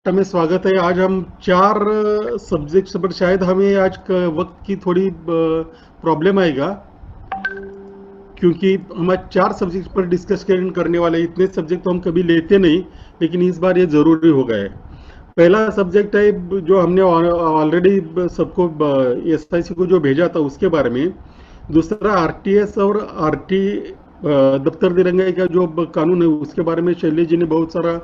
में स्वागत है। आज हम 4 सब्जेक्ट्स पर शायद हमें आज वक्त की थोड़ी प्रॉब्लम आएगा, क्योंकि हम आज 4 सब्जेक्ट पर डिस्कस करने वाले हैं। इतने सब्जेक्ट तो हम कभी लेते नहीं, लेकिन इस बार ये ज़रूरी हो गया है। पहला सब्जेक्ट है जो हमने ऑलरेडी सबको एसआईसी को जो भेजा था उसके बारे में। दूसरा आरटीएस और आरटी दफ्तर दिरंगाई का जो कानून है उसके बारे में शैलेश जी ने बहुत सारा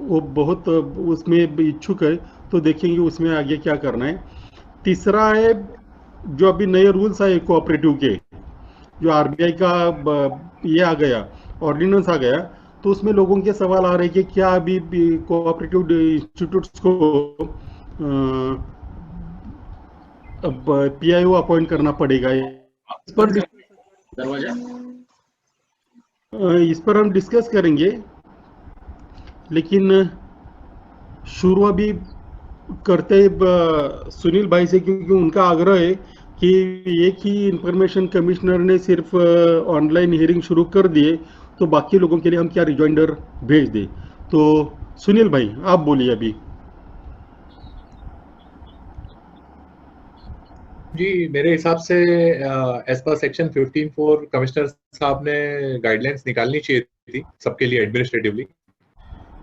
वो बहुत उसमें इच्छुक है, तो देखेंगे उसमें आगे क्या करना है। तीसरा है जो अभी नए रूल्स आए कोऑपरेटिव के, जो आरबीआई का ये आ गया, ऑर्डिनेंस आ गया, तो उसमें लोगों के सवाल आ रहे हैं कि क्या अभी कोऑपरेटिव इंस्टीट्यूट्स को अब पीआईओ अपॉइंट करना पड़ेगा। इस पर हम डिस्कस करेंगे, लेकिन शुरू अभी करते सुनील भाई से, क्योंकि उनका आग्रह है कि एक ही इंफॉर्मेशन कमिश्नर ने सिर्फ ऑनलाइन हियरिंग शुरू कर दिए, तो बाकी लोगों के लिए हम क्या रिजॉइंडर भेज दें। तो सुनील भाई आप बोलिए अभी। जी, मेरे हिसाब से एज पर सेक्शन 15(4) कमिश्नर साहब ने गाइडलाइंस निकालनी चाहिए थी सबके लिए एडमिनिस्ट्रेटिवली,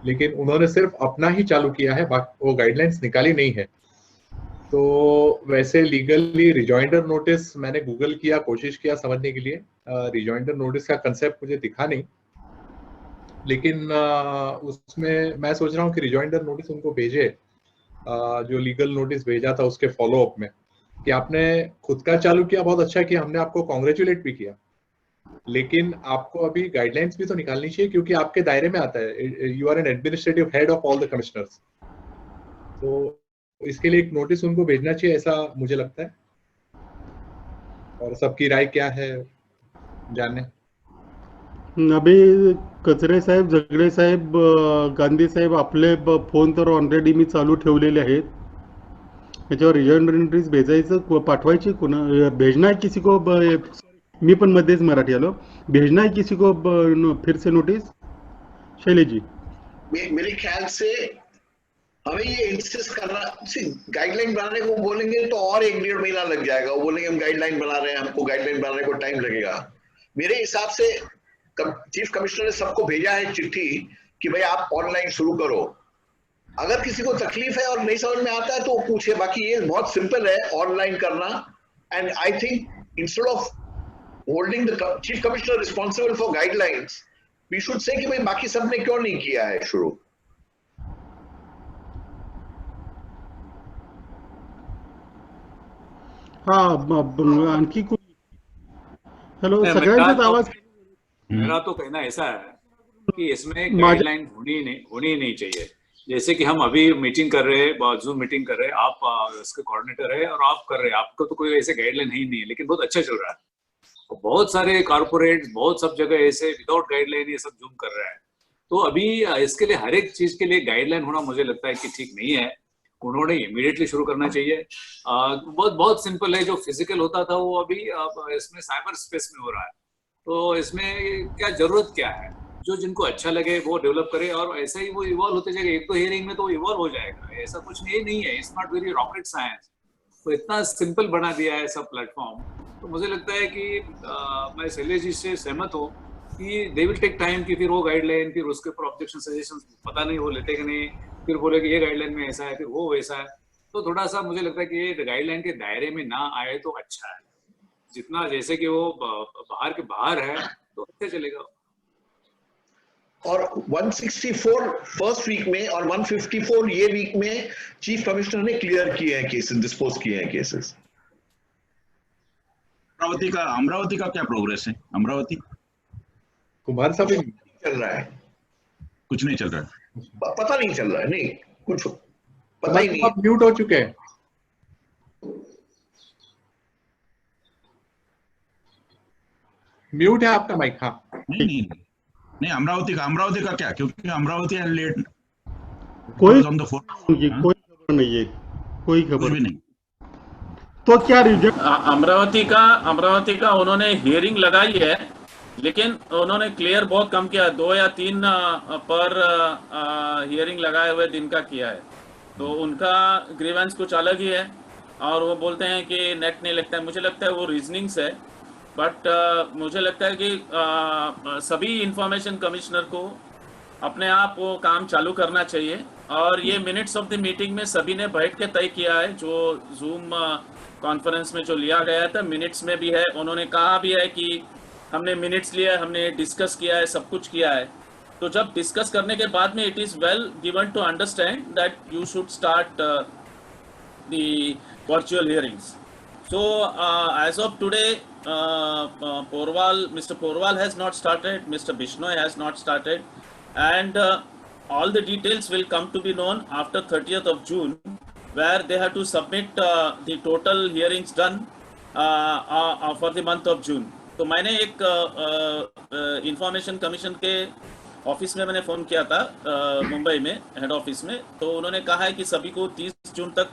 लेकिन उन्होंने सिर्फ अपना ही चालू किया है, वो गाइडलाइंस निकाली नहीं है। तो वैसे लीगली रिजॉइंडर नोटिस मैंने गूगल किया, कोशिश किया समझने के लिए। रिजॉइंडर नोटिस का कंसेप्ट मुझे दिखा नहीं, लेकिन उसमें मैं सोच रहा हूँ कि रिजॉइंडर नोटिस उनको भेजे, जो लीगल नोटिस भेजा था उसके फॉलो अप में, कि आपने खुद का चालू किया, बहुत अच्छा किया, हमने आपको कॉन्ग्रेचुलेट भी किया, लेकिन आपको अभी गाइडलाइंस भी तो निकालनी चाहिए, क्योंकि आपके दायरे में आता है। You are an administrative head of all the commissioners, तो इसके लिए एक नोटिस उनको भेजना चाहिए, ऐसा मुझे लगता है। और सबकी राय क्या है जाने। अभी कचरे साहेब, झगडे साहेब, गांधी साहेब आपले फोन तर ऑलरेडी मी चालू ठेवलेले आहेत। याच्यावर रिजॉइंडर नोटीस भेजायचं पाठवायची भेजना है किसी को मी पण मध्येच मराठी आलो। भेजना है किसी को फिर से नोटिस शैलेश जी? मेरे ख्याल से हमें ये इंसिस्ट करना, गाइडलाइन बनाने को बोलेंगे तो और 1-1.5 महीना लग जाएगा। वो बोलेंगे हम गाइडलाइन बना रहे हैं, हमको गाइडलाइन बनाने को टाइम लगेगा। मेरे हिसाब से चीफ कमिश्नर ने सबको भेजा है चिट्ठी कि भाई आप ऑनलाइन शुरू करो। अगर किसी को तकलीफ है और नहीं समझ में आता है तो वो पूछे, बाकी ये बहुत सिंपल है ऑनलाइन करना। And I think instead of holding the chief commissioner responsible for guidelines, we should say कि भाई बाकी सबने क्यों नहीं किया है शुरू। हाँ, आणखी कोण? हेलो, सगळ्यांचाच आवाज। मेरा तो कहना ऐसा है कि इसमें गाइडलाइन होनी नहीं चाहिए। जैसे कि हम अभी मीटिंग कर रहे हैं, जूम मीटिंग कर रहे हैं, आप इसके कोऑर्डिनेटर है और आप कर रहे हैं, आपको तो कोई ऐसे गाइडलाइन ही नहीं है, लेकिन बहुत अच्छा चल रहा है। बहुत सारे कॉर्पोरेट बहुत सब जगह ऐसे विदाउट गाइडलाइन ये सब जूम कर रहा है। तो अभी इसके लिए हर एक चीज के लिए गाइडलाइन होना मुझे लगता है कि ठीक नहीं है। उन्होंने इमीडिएटली शुरू करना चाहिए। बहुत बहुत सिंपल है, जो फिजिकल होता था वो अभी इसमें साइबर स्पेस में हो रहा है। तो इसमें क्या जरूरत क्या है, जो जिनको अच्छा लगे वो डेवलप करे, और ऐसा ही वो इवॉल्व होते जाएगा। एक तो हियरिंग में तो इवॉल्व हो जाएगा, ऐसा कुछ नहीं है। It's not very rocket science. तो इतना सिंपल बना दिया है सब प्लेटफॉर्म। तो मुझे लगता है कि मैं शैलेश जी से सहमत हूँ कि दे विल टेक टाइम, कि फिर वो गाइडलाइन, फिर उसके ऊपर ऑब्जेक्शन सजेशन पता नहीं वो लेते कि नहीं, फिर बोले कि ये गाइडलाइन में ऐसा है, फिर वो वैसा है। तो थोड़ा सा मुझे लगता है कि ये गाइडलाइन के दायरे में ना आए तो अच्छा है। जितना जैसे कि वो बाहर के बाहर है तो अच्छा चलेगा। और 164 फर्स्ट वीक में और 154 ये वीक में चीफ कमिश्नर ने क्लियर किए हैं केसेस, डिस्पोज किए हैं केसेस। अमरावती का क्या प्रोग्रेस है? अमरावती कुमार साहब चल रहा है, कुछ नहीं चल रहा है, पता नहीं चल रहा है, नहीं कुछ पता ही नहीं। आप म्यूट हो चुके हैं। म्यूट है आपका माइक। हाँ, नहीं अमरावती का क्या, क्योंकि अमरावती है लेट, कोई खबर नहीं है, कोई खबर भी नहीं। तो क्या रिजल्ट? अमरावती का उन्होंने हियरिंग लगाई है, लेकिन उन्होंने क्लियर बहुत कम किया, 2 या 3 पर हियरिंग लगाए हुए दिन का किया है। तो उनका ग्रीवेंस कुछ अलग ही है और वो बोलते हैं कि नेट नहीं लगता है। मुझे लगता है वो रीजनिंग्स है, बट मुझे लगता है कि सभी इंफॉर्मेशन कमिश्नर को अपने आप वो काम चालू करना चाहिए। और ये मिनट्स ऑफ द मीटिंग में सभी ने बैठ के तय किया है, जो जूम कॉन्फ्रेंस में जो लिया गया था मिनट्स में भी है। उन्होंने कहा भी है कि हमने मिनट्स लिया है, हमने डिस्कस किया है, सब कुछ किया है। तो जब डिस्कस करने के बाद में it is well given to understand that you should start the virtual hearings. So as of today, Mr. Porwal has not started, Mr. Bishnoi has not started, and all the details will come to be known after 30th of June, where they have to submit the total hearings done for the month of June. तो मैंने एक information commission के office में मैंने phone किया था मुंबई में head office में, तो उन्होंने कहा है कि सभी को 30 जून तक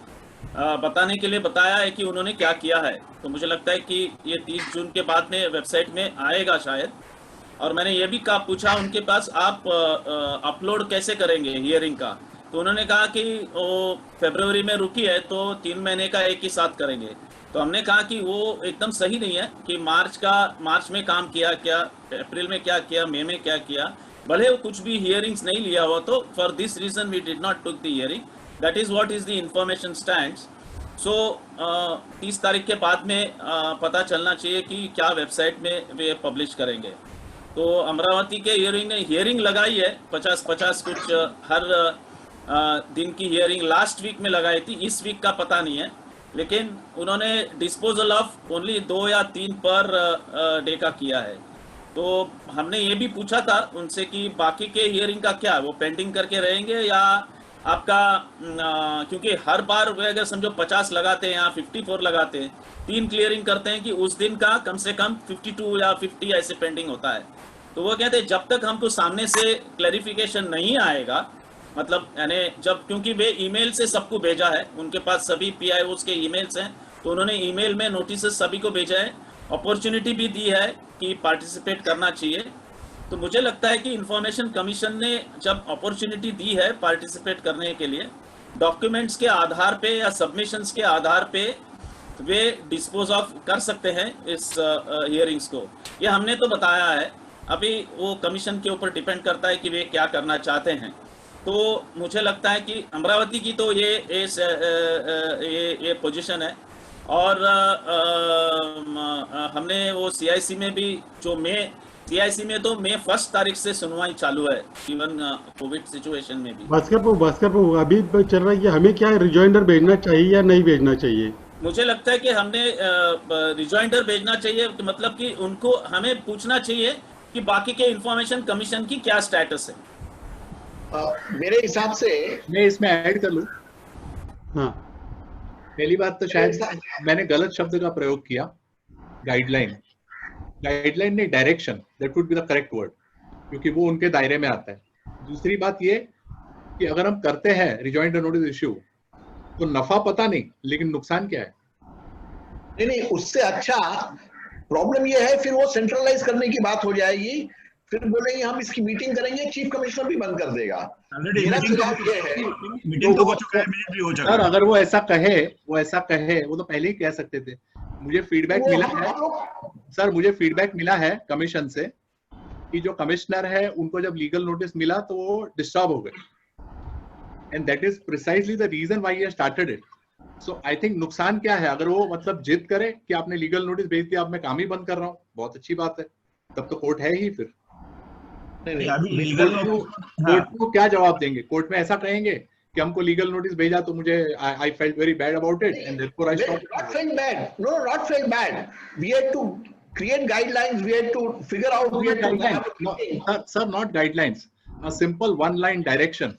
बताने के लिए बताया है कि उन्होंने क्या किया है। तो मुझे लगता है कि ये 30 जून के बाद में वेबसाइट में आएगा शायद। और मैंने ये भी पूछा उनके पास, आप अपलोड कैसे करेंगे हियरिंग का? तो उन्होंने कहा कि वो फरवरी में रुकी है तो 3 महीने का एक ही साथ करेंगे। तो हमने कहा कि वो एकदम सही नहीं है कि मार्च में काम किया क्या, अप्रैल में क्या किया, मई में क्या किया, भले वो कुछ भी हियरिंग्स नहीं लिया हुआ। तो for this reason we did not took the hearing, that is what is the information stands. So 30 तारीख के बाद में पता चलना चाहिए कि क्या वेबसाइट में वे पब्लिश करेंगे। तो अमरावती के हियरिंग लगाई है 50 कुछ हर दिन की हियरिंग लास्ट वीक में लगाई थी, इस वीक का पता नहीं है। लेकिन उन्होंने डिस्पोजल ऑफ ओनली 2 या 3 पर डे का किया है। तो हमने ये भी पूछा था उनसे कि बाकी के हियरिंग का क्या, वो पेंडिंग करके रहेंगे या आपका, क्योंकि हर बार वे अगर समझो 50 लगाते हैं या 54 लगाते हैं, 3 क्लियरिंग करते हैं कि उस दिन का कम से कम 52 या 50 ऐसे पेंडिंग होता है। तो वो कहते हैं जब तक हमको सामने से क्लैरिफिकेशन नहीं आएगा, मतलब यानी जब, क्योंकि वे ईमेल से सबको भेजा है, उनके पास सभी PIOs के ईमेल्स हैं, तो उन्होंने ईमेल में नोटिस सभी को भेजा है, अपॉर्चुनिटी भी दी है कि पार्टिसिपेट करना चाहिए। तो मुझे लगता है कि इंफॉर्मेशन कमीशन ने जब अपॉर्चुनिटी दी है पार्टिसिपेट करने के लिए, डॉक्यूमेंट्स के आधार पे या सबमिशंस के आधार पे वे डिस्पोज ऑफ कर सकते हैं इस हियरिंग्स को। ये हमने तो बताया है, अभी वो कमीशन के ऊपर डिपेंड करता है कि वे क्या करना चाहते हैं। तो मुझे लगता है कि अमरावती की तो ये पोजीशन है। और हमने वो CIC में भी जो CIC में तो मई 1 तारीख से सुनवाई चालू है, इवन कोविड सिचुएशन में भी। भास्कर अभी चल रहा है कि हमें क्या रिजॉइंडर भेजना चाहिए या नहीं भेजना चाहिए? मुझे लगता है कि हमने रिजॉइंडर भेजना चाहिए, मतलब कि उनको हमें पूछना चाहिए कि बाकी के इंफॉर्मेशन कमीशन की क्या स्टेटस है। मेरे हिसाब से मैं इसमें ऐड कर लूं। हाँ, पहली बात तो शायद मैंने गलत शब्द का प्रयोग किया, गाइडलाइन नहीं, direction, that would be the correct word, क्योंकि वो उनके दायरे में आता है। दूसरी बात ये कि अगर हम करते हैं रिजॉइंडर नोटिस इश्यू, तो नफा पता नहीं लेकिन नुकसान क्या है? नहीं, उससे अच्छा प्रॉब्लम ये है, फिर वो सेंट्रलाइज करने की बात हो जाएगी, फिर बोलेंगे हम इसकी मीटिंग करेंगे, चीफ कमिश्नर भी बंद कर देगा। सर अगर वो ऐसा कहे, वो तो पहले ही कह सकते थे। मुझे फीडबैक मिला है सर, मुझे फीडबैक मिला है कमीशन से कि जो कमिश्नर है उनको जब लीगल नोटिस मिला तो वो डिस्टर्ब हो गए, and that is precisely the reason why he started it. So I think नुकसान क्या है, अगर वो मतलब जिद करे कि आपने लीगल नोटिस भेज दिया, अब मैं काम ही बंद कर रहा हूँ, बहुत अच्छी बात है, तब तो कोर्ट है ही। फिर कोर्ट को क्या जवाब देंगे? कोर्ट में ऐसा कहेंगे कि हमको लीगल नोटिस भेजा तो मुझे I felt very bad about it and therefore I stopped. Not felt bad. No, not felt bad. We had to create guidelines. We had to figure out. We had to sir, not guidelines. A simple one-line direction.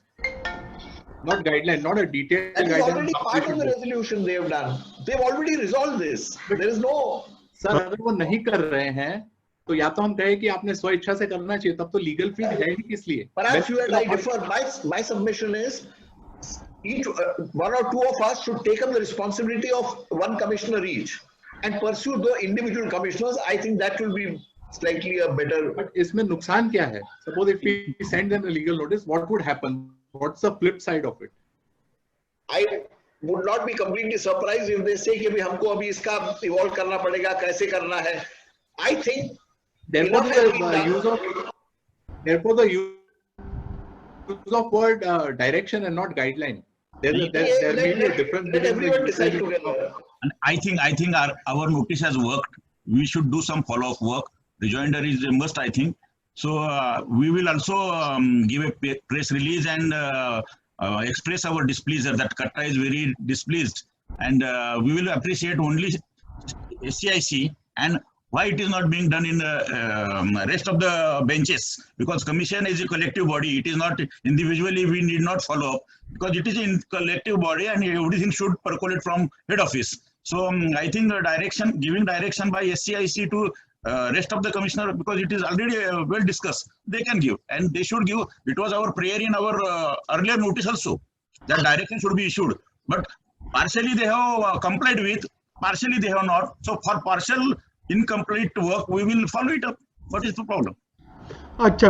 Not guideline, not a detailed guideline. That is already part of the resolution they have done. They've already resolved this. There is no. Sir, अगर वो नहीं कर रहे हैं तो या तो हम कहे कि आपने स्व इच्छा से करना चाहिए, तब तो लीगल फीड है ही किस लिए? Perhaps you and I differ. My submission is each one or two of us should take up the responsibility of one commissioner each and pursue the individual commissioners. I think that will be slightly a better. But इसमें नुकसान क्या है? Suppose if we send them a legal notice, what would happen? What's the flip side of it? I would not be completely surprised if they say कि भी हमको अभी इसका evolve करना पड़ेगा, कैसे करना है. I think therefore the use of word direction and not guideline. There may be a difference. Let everyone decide together. And I think our notice has worked. We should do some follow-up work. Rejoinder is a must, I think. So we will also give a press release and express our displeasure that Katta is very displeased, and we will appreciate only SCIC and why it is not being done in the rest of the benches, because commission is a collective body. It is not individually, we need not follow up, because it is a collective body and everything should percolate from head office. So I think giving direction by SCIC to rest of the commissioner, because it is already well discussed, they can give, and they should give. It was our prayer in our earlier notice also that direction should be issued, but partially they have complied with, partially they have not. So for partial incomplete work we will follow it up. What is the problem? अच्छा,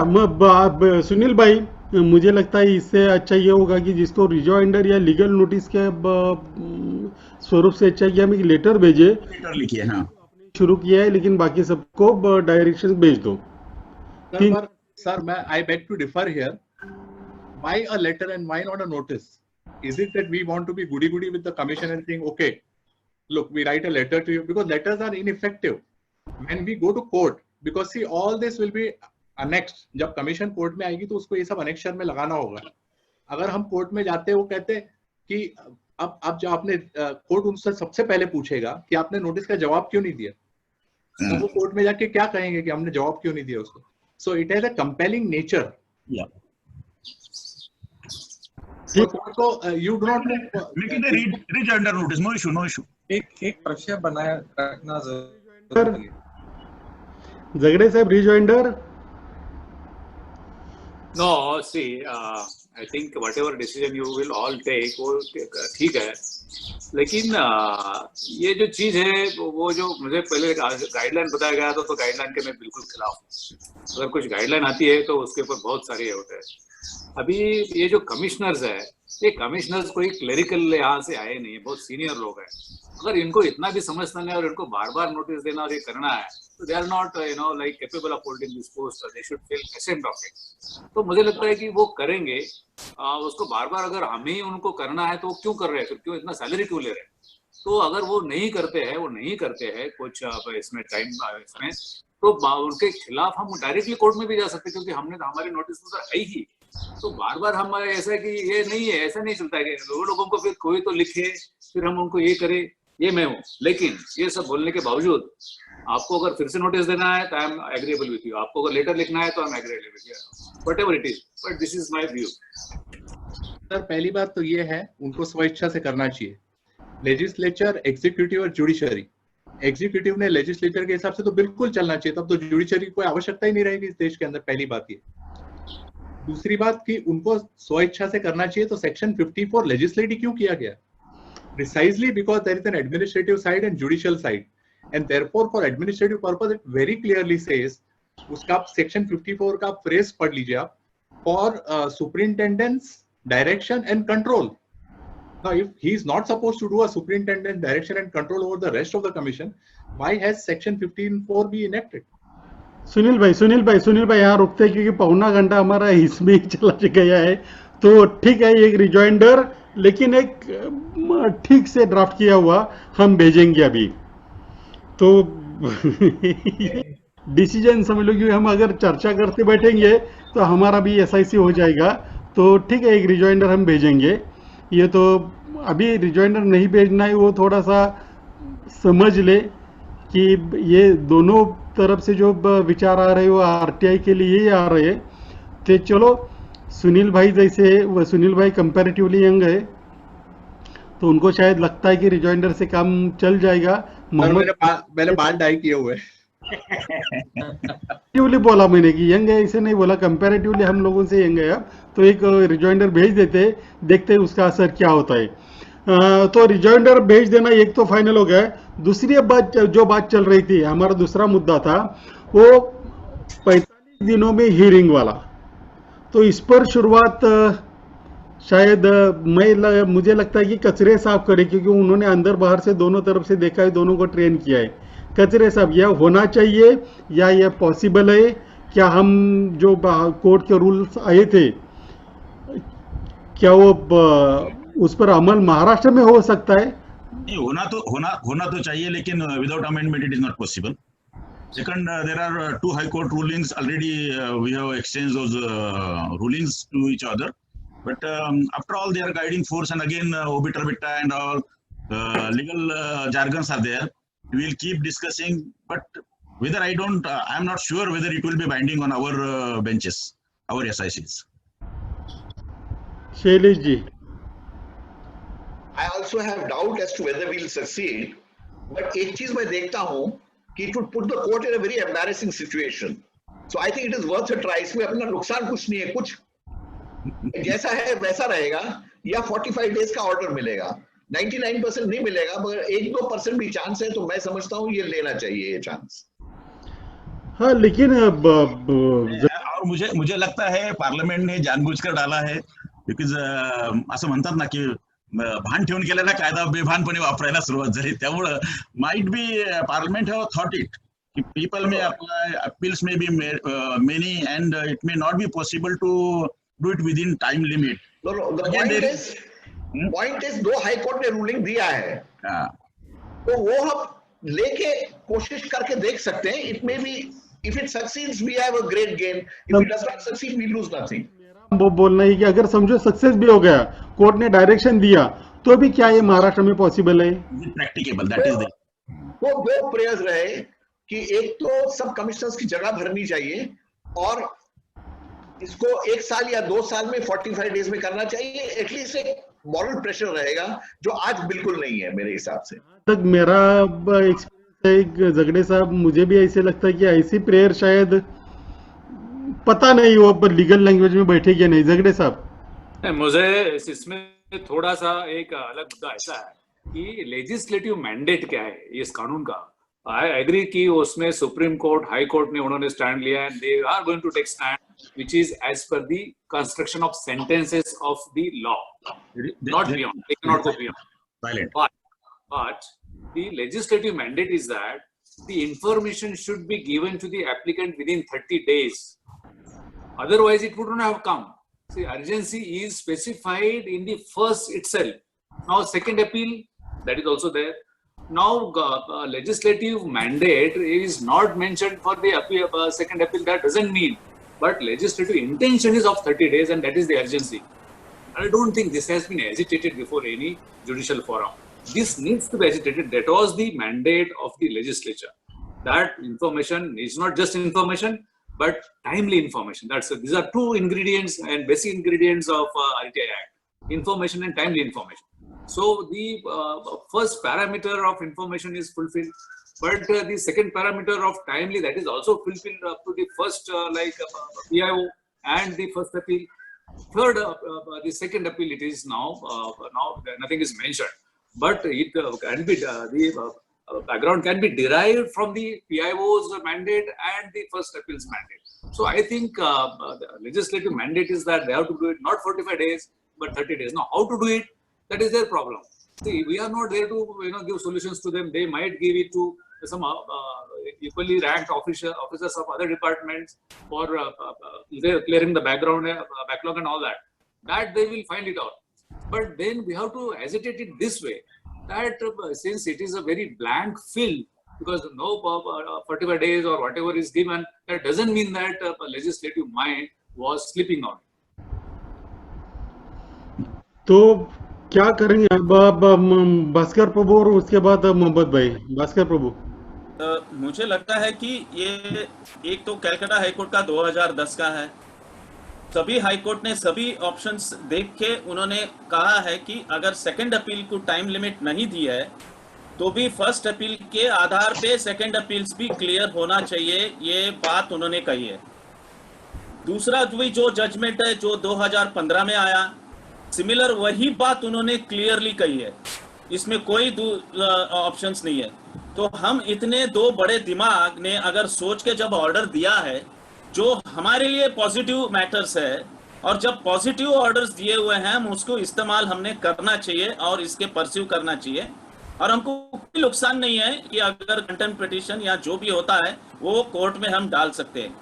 सुनील भाई, मुझे लगता है इससे अच्छा ये होगा कि जिसको रिजॉइंडर या लीगल नोटिस के स्वरूप से अच्छा कि हम एक लेटर भेजे, लेटर लिखिए. हाँ, शुरू किया है, लेकिन बाकी सबको डायरेक्शन भेज दो. Sir, I beg to differ here. Why a letter and why not a notice? Is it that we want to be goody-goody with the commission and saying, okay, look, we write a letter to you, because letters are ineffective when we go to court, because see, all this will be annexed. जब commission court में आएगी तो उसको ये सब annexure में लगाना होगा. अगर हम court में जाते हैं, वो कहते हैं कि अब जो आपने कोर्ट उनसे सबसे पहले पूछेगा कि आपने नोटिस का जवाब क्यों नहीं दिया, तो वो कोर्ट में जाके क्या कहेंगे कि हमने जवाब क्यों नहीं दिया उसको. So it has a compelling nature. Yeah. So court को you do not make it a rejoinder notice. No issue, no issue. एक प्रश्न बनाया रखना जरूरी है. झगड़े साहब, rejoinder. No, see, I think whatever decision you will all take, वो ठीक है, लेकिन ये जो चीज है वो जो मुझे पहले गाइडलाइन बताया गया था, तो गाइडलाइन के मैं बिल्कुल खिलाफ हूँ. अगर कुछ गाइडलाइन आती है तो उसके ऊपर बहुत सारे होते हैं. अभी ये जो कमिश्नर्स है, ये कमिश्नर्स कोई क्लेरिकल यहाँ से आए नहीं, बहुत सीनियर लोग हैं. अगर इनको इतना भी समझना है और इनको बार बार नोटिस देना और ये करना है, तो they are not like capable of holding this post, they should feel assent of it. तो मुझे लगता है कि वो करेंगे. उसको बार बार अगर हमें ही उनको करना है तो वो क्यों कर रहे हैं, फिर क्यों इतना सैलरी क्यों ले रहे हैं. तो अगर वो नहीं करते हैं कुछ इसमें टाइम इसमें, तो उनके खिलाफ हम डायरेक्टली कोर्ट में भी जा सकते, क्योंकि हमने तो हमारी नोटिस तो है ही. तो बार बार हम ऐसा है कि ये नहीं है, ऐसा नहीं चलता है कि लोगों को फिर कोई तो लिखे, फिर हम उनको ये करें. ये मैं हूँ, लेकिन ये सब बोलने के बावजूद आपको अगर फिर से नोटिस देना है तो I am agreeable with you, आपको अगर लेटर लिखना है तो I am agreeable with you, whatever it is, but this is my view. Sir, पहली बात तो ये है, उनको स्वेच्छा से करना चाहिए. लेजिस्लेचर, एग्जीक्यूटिव और जुडिशरी. एग्जीक्यूटिव ने लेजिस्लेचर के हिसाब से तो बिल्कुल चलना चाहिए, तब तो जुडिशरी की कोई आवश्यकता ही नहीं रहेगी इस देश के अंदर. पहली बात ये. दूसरी बात कि उनको स्वेच्छा से करना चाहिए, तो सेक्शन 54 लेजिस्लेटिव क्यों किया गया? Precisely because there is an administrative side and judicial side, and therefore for administrative purpose it very clearly says, उसका section 54 का phrase पढ़ लीजिए आप, for superintendent's direction and control. Now if he is not supposed to do a superintendent direction and control over the rest of the commission, why has section 15(4) be enacted? Sunil भाई यहाँ रुकते हैं, क्योंकि पौना घंटा हमारा इसमें ही चला गया है. तो ठीक है, एक रिजॉइंडर, लेकिन एक ठीक से ड्राफ्ट किया हुआ हम भेजेंगे अभी. तो डिसीजन समझ लो कि हम अगर चर्चा करते बैठेंगे तो हमारा भी SIC हो जाएगा. तो ठीक है, एक रिजॉइंडर हम भेजेंगे. ये तो अभी रिजॉइंडर नहीं भेजना है, वो थोड़ा सा समझ ले कि ये दोनों तरफ से जो विचार आ रहे हैं वो RTI के लिए ही आ रहे हैं. तो चलो, सुनील भाई जैसे, सुनील भाई कंपैरेटिवली यंग है, तो उनको शायद लगता है कि रिजॉइंडर से काम चल जाएगा. मैंने बाल डाई किए हुए. कंपैरेटिवली बोला मैंने कि यंग है, इसे नहीं बोला. कंपैरेटिवली हम लोगों से यंग है. अब तो एक रिजॉइंडर भेज देते, देखते उसका असर क्या होता है. तो रिजॉइंडर भेज देना एक तो फाइनल हो गया. दूसरी बात जो बात चल रही थी, हमारा दूसरा मुद्दा था वो 45 दिनों में हियरिंग वाला, तो इस पर शुरुआत शायद मुझे लगता है कि कचरे साफ करे, क्योंकि उन्होंने अंदर बाहर से दोनों तरफ से देखा है, दोनों को ट्रेन किया है। कचरे साफ यह होना चाहिए या यह पॉसिबल है? क्या हम जो कोर्ट के रूल्स आए थे, क्या वो उस पर अमल महाराष्ट्र में हो सकता है? नहीं, होना तो चाहिए, लेकिन without amendment it is not possible. Second, there are two high court rulings already. We have exchanged those rulings to each other. But after all, they are guiding force, and again, obiter vita and all legal jargons are there. We will keep discussing, but whether I am not sure whether it will be binding on our benches, our SICs. Shailesh ji. I also have doubt as to whether we will succeed. But एक चीज मैं देखता हूँ कि it would put the court in a very embarrassing situation. So I think it is worth a try. इसमें अपना नुकसान कुछ नहीं है, कुछ जैसा है वैसा रहेगा, या 45 डेज का ऑर्डर मिलेगा. 99% नहीं मिलेगा, मगर 1-2% भी चांस है, तो मैं समझता हूँ ये लेना चाहिए ये चांस. हाँ, लेकिन और मुझे लगता है पार्लियामेंट ने जानबूझकर डाला है, बिकॉज असं म्हणतात ना की भान ठेवून केलेला कायदा बेभानपणे वापरायला सुरुवात झाली. त्यामुळं might be parliament have thought it कि people may apply, appeals may be many and it may not be possible to do it within time limit. Point is 2 high court ने रूलिंग दिया है, तो वो हम लेके कोशिश करके देख सकते हैं. It may be if it succeeds we have a great gain, if it does not succeed we lose nothing. वो बोलना है कि अगर समझो सक्सेस भी हो गया, कोर्ट ने डायरेक्शन दिया, तो भी क्या ये महाराष्ट्र में पॉसिबल है? प्रैक्टिकेबल, दैट इज द वो 2 प्रेयर्स रहे कि एक तो सब कमिश्नर्स की जगह भरनी चाहिए, और इसको 1 साल या 2 साल में 45 डेज में करना चाहिए. एटलीस्ट एक मॉरल प्रेशर रहेगा, जो आज बिल्कुल नहीं है मेरे हिसाब से. तक मेरा एक्सपीरियंस है झगड़े साहब, मुझे भी ऐसे लगता है कि ऐसी प्रेयर शायद, पता नहीं वो पर लीगल लैंग्वेज में बैठेगी नहीं. झगड़े साहब, मुझे इसमें थोड़ा सा एक अलग मुद्दा ऐसा है कि लेजिस्लेटिव मैंडेट क्या है इस कानून का. आई एग्री कि उसमें सुप्रीम कोर्ट, हाई कोर्ट ने उन्होंने स्टैंड लिया है, they are going to take stand which is as per the construction of sentences of the law, not beyond, they can not go beyond. But the legislative mandate is that the information should be given to the applicant within 30 days. Otherwise, it wouldn't have come. See, urgency is specified in the first itself. Now, second appeal, that is also there. Now, legislative mandate is not mentioned for the second appeal. That doesn't mean. But legislative intention is of 30 days, and that is the urgency. I don't think this has been agitated before any judicial forum. This needs to be agitated. That was the mandate of the legislature. That information is not just information, but timely information. These are 2 ingredients and basic ingredients of RTI Act: information and timely information. So the first parameter of information is fulfilled, but the second parameter of timely, that is also fulfilled up to the first PIO and the first appeal. Third, the second appeal, it is now nothing is mentioned, but it can be the background can be derived from the PIO's mandate and the first appeals mandate. So I think the legislative mandate is that they have to do it not 45 days, but 30 days. Now, how to do it? That is their problem. See, we are not there to give solutions to them. They might give it to some equally ranked officers of other departments for clearing the backlog and all that. That they will find it out. But then we have to agitate it this way, that since it is a very blank fill, because no 45 days or whatever is given, that doesn't mean that legislative mind was slipping out. तो क्या करेंगे अब भास्कर प्रभु और उसके बाद मोहम्मद भाई. भास्कर प्रभु, मुझे लगता है कि ये एक तो कलकत्ता हाईकोर्ट का 2010 का है. सभी हाईकोर्ट ने सभी ऑप्शंस देख के उन्होंने कहा है कि अगर सेकंड अपील को टाइम लिमिट नहीं दी है, तो भी फर्स्ट अपील के आधार पे सेकंड अपील्स भी क्लियर होना चाहिए. ये बात उन्होंने कही है. दूसरा जो जजमेंट है जो 2015 में आया, सिमिलर वही बात उन्होंने क्लियरली कही है. इसमें कोई ऑप्शंस नहीं है. तो हम इतने दो बड़े दिमाग ने अगर सोच के जब ऑर्डर दिया है जो हमारे लिए पॉजिटिव मैटर्स है, और जब पॉजिटिव ऑर्डर्स दिए हुए हैं हम उसको इस्तेमाल हमने करना चाहिए और इसके परस्यू करना चाहिए। और हमको कोई नुकसान नहीं है कि अगर कंटेम्प्ट पिटीशन या जो भी होता है वो कोर्ट में हम डाल सकते हैं।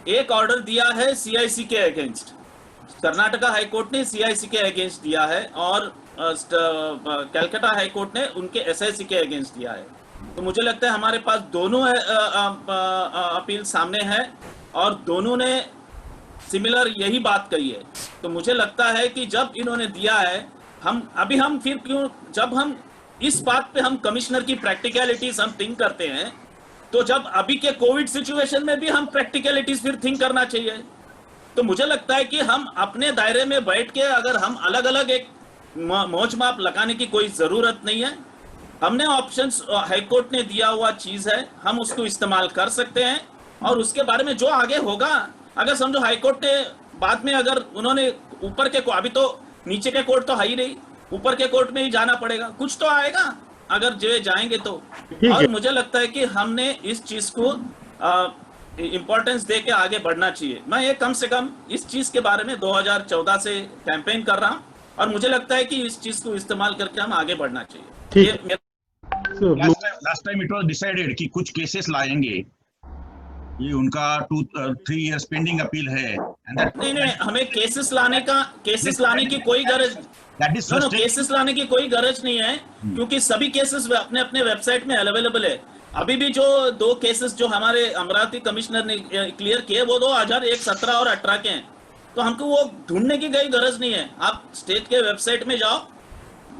एक ऑर्डर दिया है सीआईसी के अगेंस्ट, कर्नाटका हाई कोर्ट ने सीआईसी के अगेंस्ट दिया है, और कलकत्ता हाई कोर्ट ने उनके एसआईसी के अगेंस्ट दिया है। तो मुझे लगता है हमारे पास दोनों अपील सामने है और दोनों ने सिमिलर यही बात कही है। तो मुझे लगता है कि जब इन्होंने दिया है हम फिर क्यों, जब हम इस बात पे हम कमिश्नर की प्रैक्टिकलिटीज हम थिंक करते हैं, तो जब अभी के कोविड सिचुएशन में भी हम प्रैक्टिकलिटीज फिर थिंक करना चाहिए। तो मुझे लगता है कि हम अपने दायरे में बैठ के अगर हम अलग अलग एक मौज माप लगाने की कोई जरूरत नहीं है। हमने ऑप्शंस हाईकोर्ट ने दिया हुआ चीज है, हम उसको इस्तेमाल कर सकते हैं, और उसके बारे में जो आगे होगा, अगर समझो हाईकोर्ट ने बाद में अगर उन्होंने ऊपर के अभी तो नीचे के कोर्ट तो है ही नहीं, ऊपर के कोर्ट में ही जाना पड़ेगा, कुछ तो आएगा अगर जो जाएंगे तो। और मुझे लगता है कि हमने इस चीज को इम्पोर्टेंस दे के आगे बढ़ना चाहिए। मैं ये कम से कम इस चीज के बारे में 2014 से कैंपेन कर रहा हूँ और मुझे लगता है कि इस चीज को इस्तेमाल करके हम आगे बढ़ना चाहिए। Last time it was decided कि कुछ केसेस लाएंगे, ये उनका 2-3 इयर्स पेंडिंग अपील है। नहीं, हमें केसेस लाने की कोई गरज, केसेस लाने की कोई गरज नहीं है, क्योंकि सभी केसेस अपने अपने वेबसाइट में अवेलेबल है। अभी भी जो 2 केसेस जो हमारे अमरावती कमिश्नर ने क्लियर किए वो 2017 और 18 के हैं, तो हमको वो ढूंढने की कोई गरज नहीं है। आप स्टेट के वेबसाइट में जाओ,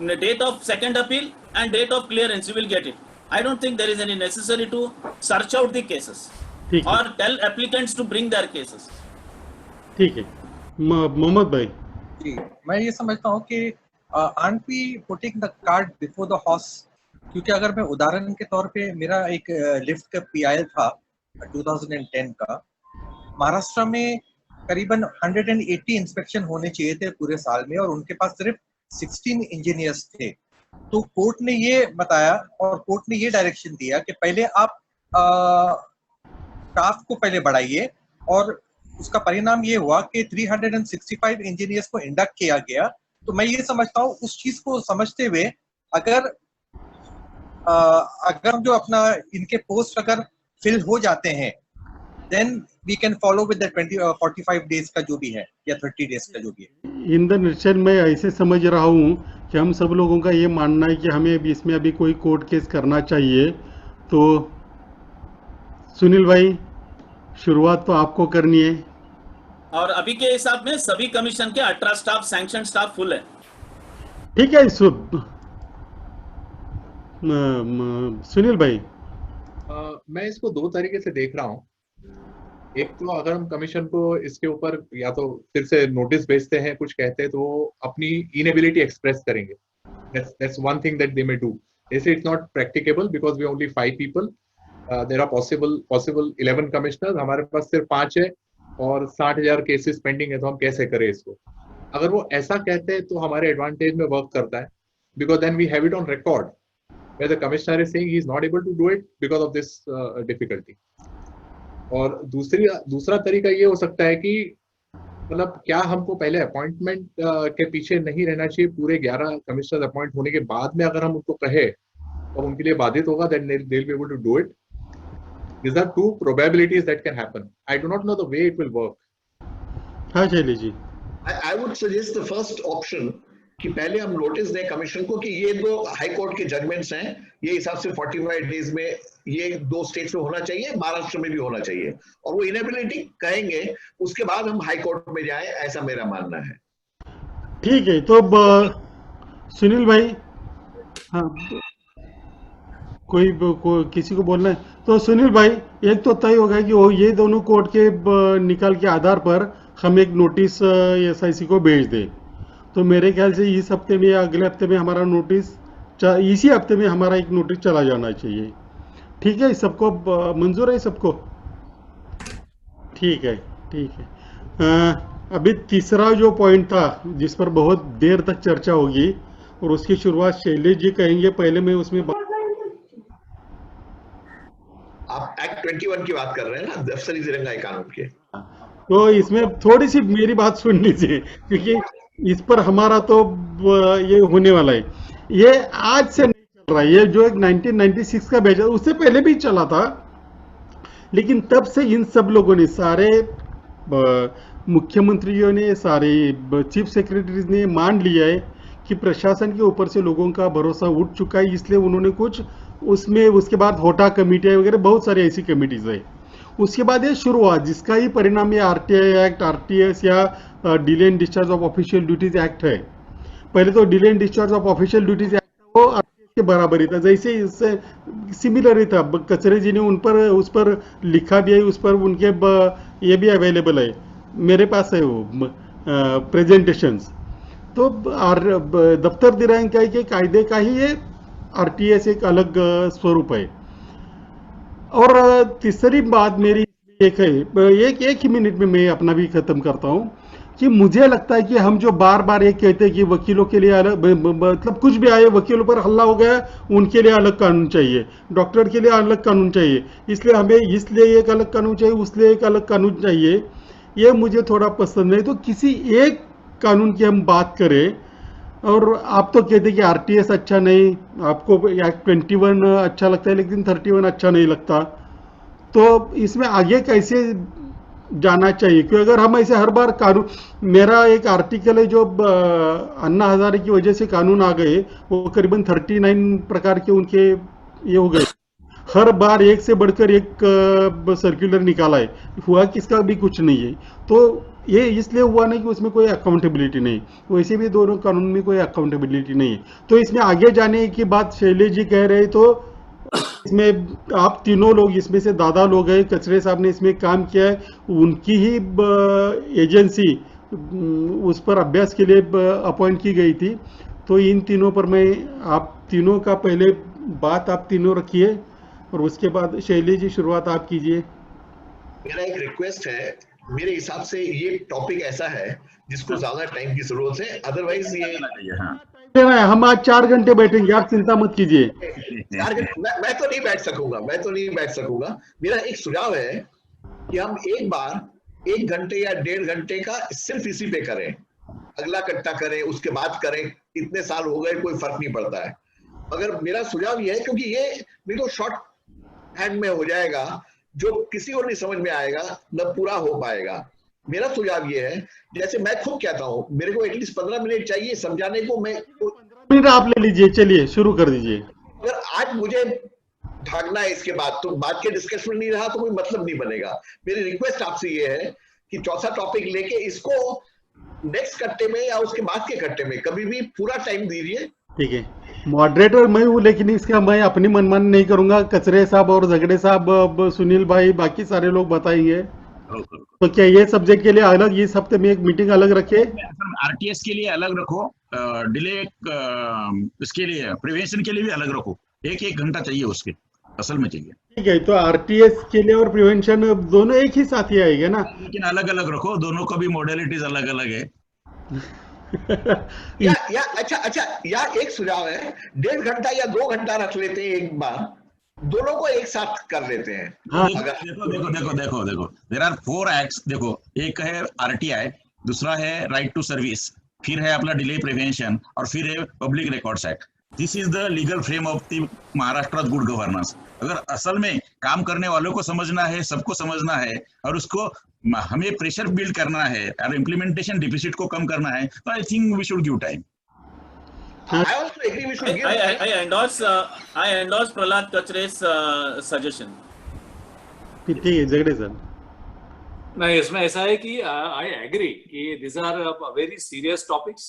date of second appeal and date of clearance, you will get it. I don't think there is any necessary to search out the cases और tell applicants to bring their cases. ठीक है मोहम्मद भाई जी, मैं ये समझता हूँ कि aren't we putting the cart before the horse? क्योंकि अगर मैं उदाहरण के तौर पे, मेरा एक लिफ्ट का PIL था 2010 का, महाराष्ट्र में करीबन 180 इंस्पेक्शन होने चाहिए थे पूरे साल में और उनके पास सिर्फ 16 इंजीनियर्स थे। तो कोर्ट ने ये बताया और कोर्ट ने ये डायरेक्शन दिया कि पहले आप स्टाफ को पहले बढ़ाइए, और उसका परिणाम ये हुआ कि 365 इंजीनियर्स को इंडक्ट किया गया। तो मैं ये समझता हूँ उस चीज को समझते हुए अगर हम जो अपना इनके पोस्ट अगर फिल हो जाते हैं, then we can follow with the 45 days का जो भी है या 30 डेज का जो भी है। इन द नटशेल मैं ऐसे समझ रहा हूँ कि हम सब लोगों का ये मानना है कि हमें इसमें अभी कोई कोर्ट केस करना चाहिए। तो सुनील भाई, शुरुआत तो आपको करनी है। और अभी के हिसाब में सभी कमीशन के 18 स्टाफ सैंक्शन स्टाफ फुल है। ठीक है सुनील भाई, मैं इसको 2 तरीके से देख रहा हूँ। एक तो अगर हम कमीशन को इसके ऊपर या तो फिर से नोटिस भेजते हैं, कुछ कहते हैं, तो वो अपनी इनएबिलिटी एक्सप्रेस करेंगे। That's one thing that they may do. They say it's not practicable because we only 5 people. There are possible 11 commissioners. हमारे पास सिर्फ 5 है और 60,000 केसेस पेंडिंग है, तो हम कैसे करें इसको। अगर वो ऐसा कहते हैं तो हमारे एडवांटेज में वर्क करता है, because then we have it on record where the commissioner is saying he is not able to do it because of this difficulty. और दूसरा तरीका ये हो सकता है कि मतलब क्या हमको पहले अपॉइंटमेंट के पीछे नहीं रहना चाहिए, पूरे 11 कमिश्नर अपॉइंट होने के बाद में अगर हम उनको कहे और उनके लिए बाधित होगा, then they'll be able to do it. These are 2 probabilities that can happen. I do not know the way it will work. हाँ शैली जी, I would suggest the first option कि पहले हम नोटिस दें कमीशन को कि ये 2 हाई कोर्ट के जजमेंट्स हैं, ये हिसाब से 45 डेज में ये 2 स्टेट्स में होना चाहिए, महाराष्ट्र में भी होना चाहिए, और वो इनएबिलिटी कहेंगे, उसके बाद हम हाई कोर्ट में जाएं, ऐसा मेरा मानना है। ठीक है। तो सुनील भाई, हाँ कोई किसी को बोलना है तो सुनील भाई, एक तो तय होगा कि वो ये दोनों कोर्ट के निकाल के आधार पर हम एक नोटिस SIC को भेज दें। तो मेरे ख्याल से इस हफ्ते में या अगले हफ्ते में हमारा नोटिस, इसी हफ्ते में हमारा एक नोटिस चला जाना चाहिए। ठीक है, सबको मंजूर है सबको? ठीक है, ठीक है। अभी तीसरा जो पॉइंट था जिस पर बहुत देर तक चर्चा होगी और उसकी शुरुआत शैलेश जी कहेंगे, पहले मैं उसमें आप एक्ट 21 की बात कर रहे हैं ना, दफ्तरी तिरंगा कानून के। तो इसमें थोड़ी सी मेरी बात सुन लीजिए, क्योंकि इस पर हमारा तो ये होने वाला है। ये आज से नहीं चल रहा है, ये जो एक 1996 का बैच है उससे पहले भी चला था, लेकिन तब से इन सब लोगों ने, सारे मुख्यमंत्रियों ने, सारे चीफ सेक्रेटरीज ने मान लिया है कि प्रशासन के ऊपर से लोगों का भरोसा उठ चुका है, इसलिए उन्होंने कुछ उसमें, उसके बाद होटा कमेटियां वगैरह बहुत सारी ऐसी कमेटीज है। उसके बाद ये शुरू हुआ, जिसका ही परिणाम ये आरटीआई एक्ट, आरटीएस या delay and discharge of official duties act है। पहले तो delay and discharge of official duties act वो आरटीएस के बराबर ही था, जैसे इससे सिमिलर ही था। कचरे जी ने उस पर लिखा भी है, उस पर उनके ये भी अवेलेबल है, मेरे पास है वो प्रेजेंटेशंस। तो दफ्तर दिरंगाई के कायदे का ही ये आरटीएस एक अलग स्वरूप है। और तीसरी बात मेरी एक है, एक ही मिनट में मैं अपना भी खत्म करता हूं, कि मुझे लगता है कि हम जो बार बार ये कहते हैं कि वकीलों के लिए अलग, मतलब कुछ भी आए, वकीलों पर हल्ला हो गया, उनके लिए अलग कानून चाहिए, डॉक्टर के लिए अलग कानून चाहिए, इसलिए हमें इसलिए एक अलग कानून चाहिए, उसलिए एक अलग कानून चाहिए, ये मुझे थोड़ा पसंद नहीं। तो किसी एक कानून की हम बात करें। और आप तो कहते कि आरटीएस अच्छा नहीं, आपको एक्ट 21 अच्छा लगता है लेकिन 31 अच्छा नहीं लगता, तो इसमें आगे कैसे जाना चाहिए? क्योंकि अगर हम ऐसे हर बार कानून, मेरा एक आर्टिकल है जो अन्ना हजारे की वजह से कानून आ गए, वो करीबन 39 प्रकार के उनके ये हो गए, हर बार एक से बढ़कर एक सर्कुलर निकाला है, हुआ किसका भी कुछ नहीं है। तो ये इसलिए हुआ नहीं कि उसमें कोई अकाउंटेबिलिटी नहीं, वैसे भी दोनों कानून में कोई अकाउंटेबिलिटी नहीं है। तो इसमें आगे जाने की बात शैलेश जी कह रहे, तो इसमें आप तीनों लोग, इसमें से दादा लोग हैं, कचरे साहब ने इसमें काम किया है, उनकी ही एजेंसी उस पर अभ्यास के लिए अपॉइंट की गई थी। तो इन तीनों पर मैं, आप तीनों का पहले बात आप तीनों रखिए और उसके बाद शैलेश जी शुरुआत आप कीजिए। मेरा एक रिक्वेस्ट है, मेरे हिसाब से ये टॉपिक ऐसा है जिसको ज्यादा टाइम की जरूरत है, अदरवाइज ये हम आज 4 घंटे बैठेंगे, आप चिंता मत कीजिए। 4 घंटे मैं तो नहीं बैठ सकूंगा। मेरा एक सुझाव है कि हम एक बार 1 घंटे या 1.5 घंटे का सिर्फ इसी पे करें, अगला कट्टा करें, उसके बाद करें, इतने साल हो गए कोई फर्क नहीं पड़ता है। मगर मेरा सुझाव ये है, क्योंकि ये बिल्कुल शॉर्ट हैंड में हो जाएगा, जो किसी और नहीं समझ में आएगा, न पूरा हो पाएगा। मेरा सुझाव ये है, जैसे मैं खुद कहता हूं, मेरे को एटलीस्ट 15 मिनट चाहिए समझाने को। मैं 15 मिनट आप ले लीजिए, चलिए शुरू कर दीजिए। अगर आज मुझे भागना है इसके बाद, तो बाद के डिस्कशन में नहीं रहा तो कोई मतलब नहीं बनेगा। मेरी रिक्वेस्ट आपसे ये है कि चौथा टॉपिक लेके इसको नेक्स्ट कट्टे में या उसके बाद के कट्टे में कभी भी पूरा टाइम दीजिए। ठीक है, मॉडरेटर मैं हूँ, लेकिन इसका मैं अपनी मनमानी नहीं करूंगा। कचरे साहब और झगड़े साहब, सुनील भाई, बाकी सारे लोग बताएंगे। तो क्या ये सब्जेक्ट के लिए अलग इस हफ्ते में एक मीटिंग अलग रखे? आरटीएस के लिए अलग रखो, डिले इसके लिए, प्रिवेंशन के लिए भी अलग रखो। 1-1 घंटा चाहिए उसके, असल में चाहिए। ठीक है, तो आरटीएस के लिए और प्रिवेंशन दोनों एक ही साथ ही आएगा ना? लेकिन अलग अलग रखो, दोनों का भी मॉडलिटीज अलग अलग है। या अच्छा या एक सुझाव है, 1.5 घंटा या 2 घंटा रख लेते हैं, एक बार दोनों को एक साथ कर लेते हैं। हाँ। देखो देयर आर 4 एक्ट्स। देखो, एक है आरटीआई, दूसरा है राइट टू सर्विस, फिर है अपना डिले प्रिवेंशन, और फिर है public records act. This is the legal frame of the Maharashtra good governance. अगर असल में काम करने वालों को समझना है, सबको समझना है, और उसको हमें प्रेशर बिल्ड करना है और इम्प्लीमेंटेशन डिफिसिट को कम करना है, तो I think we should give time. I also agree we should give. I endorse Prahlad Kachre's suggestion. ठीक है, झगड़े सर। नहीं, इसमें ऐसा है कि आई एग्री कि these are very serious topics,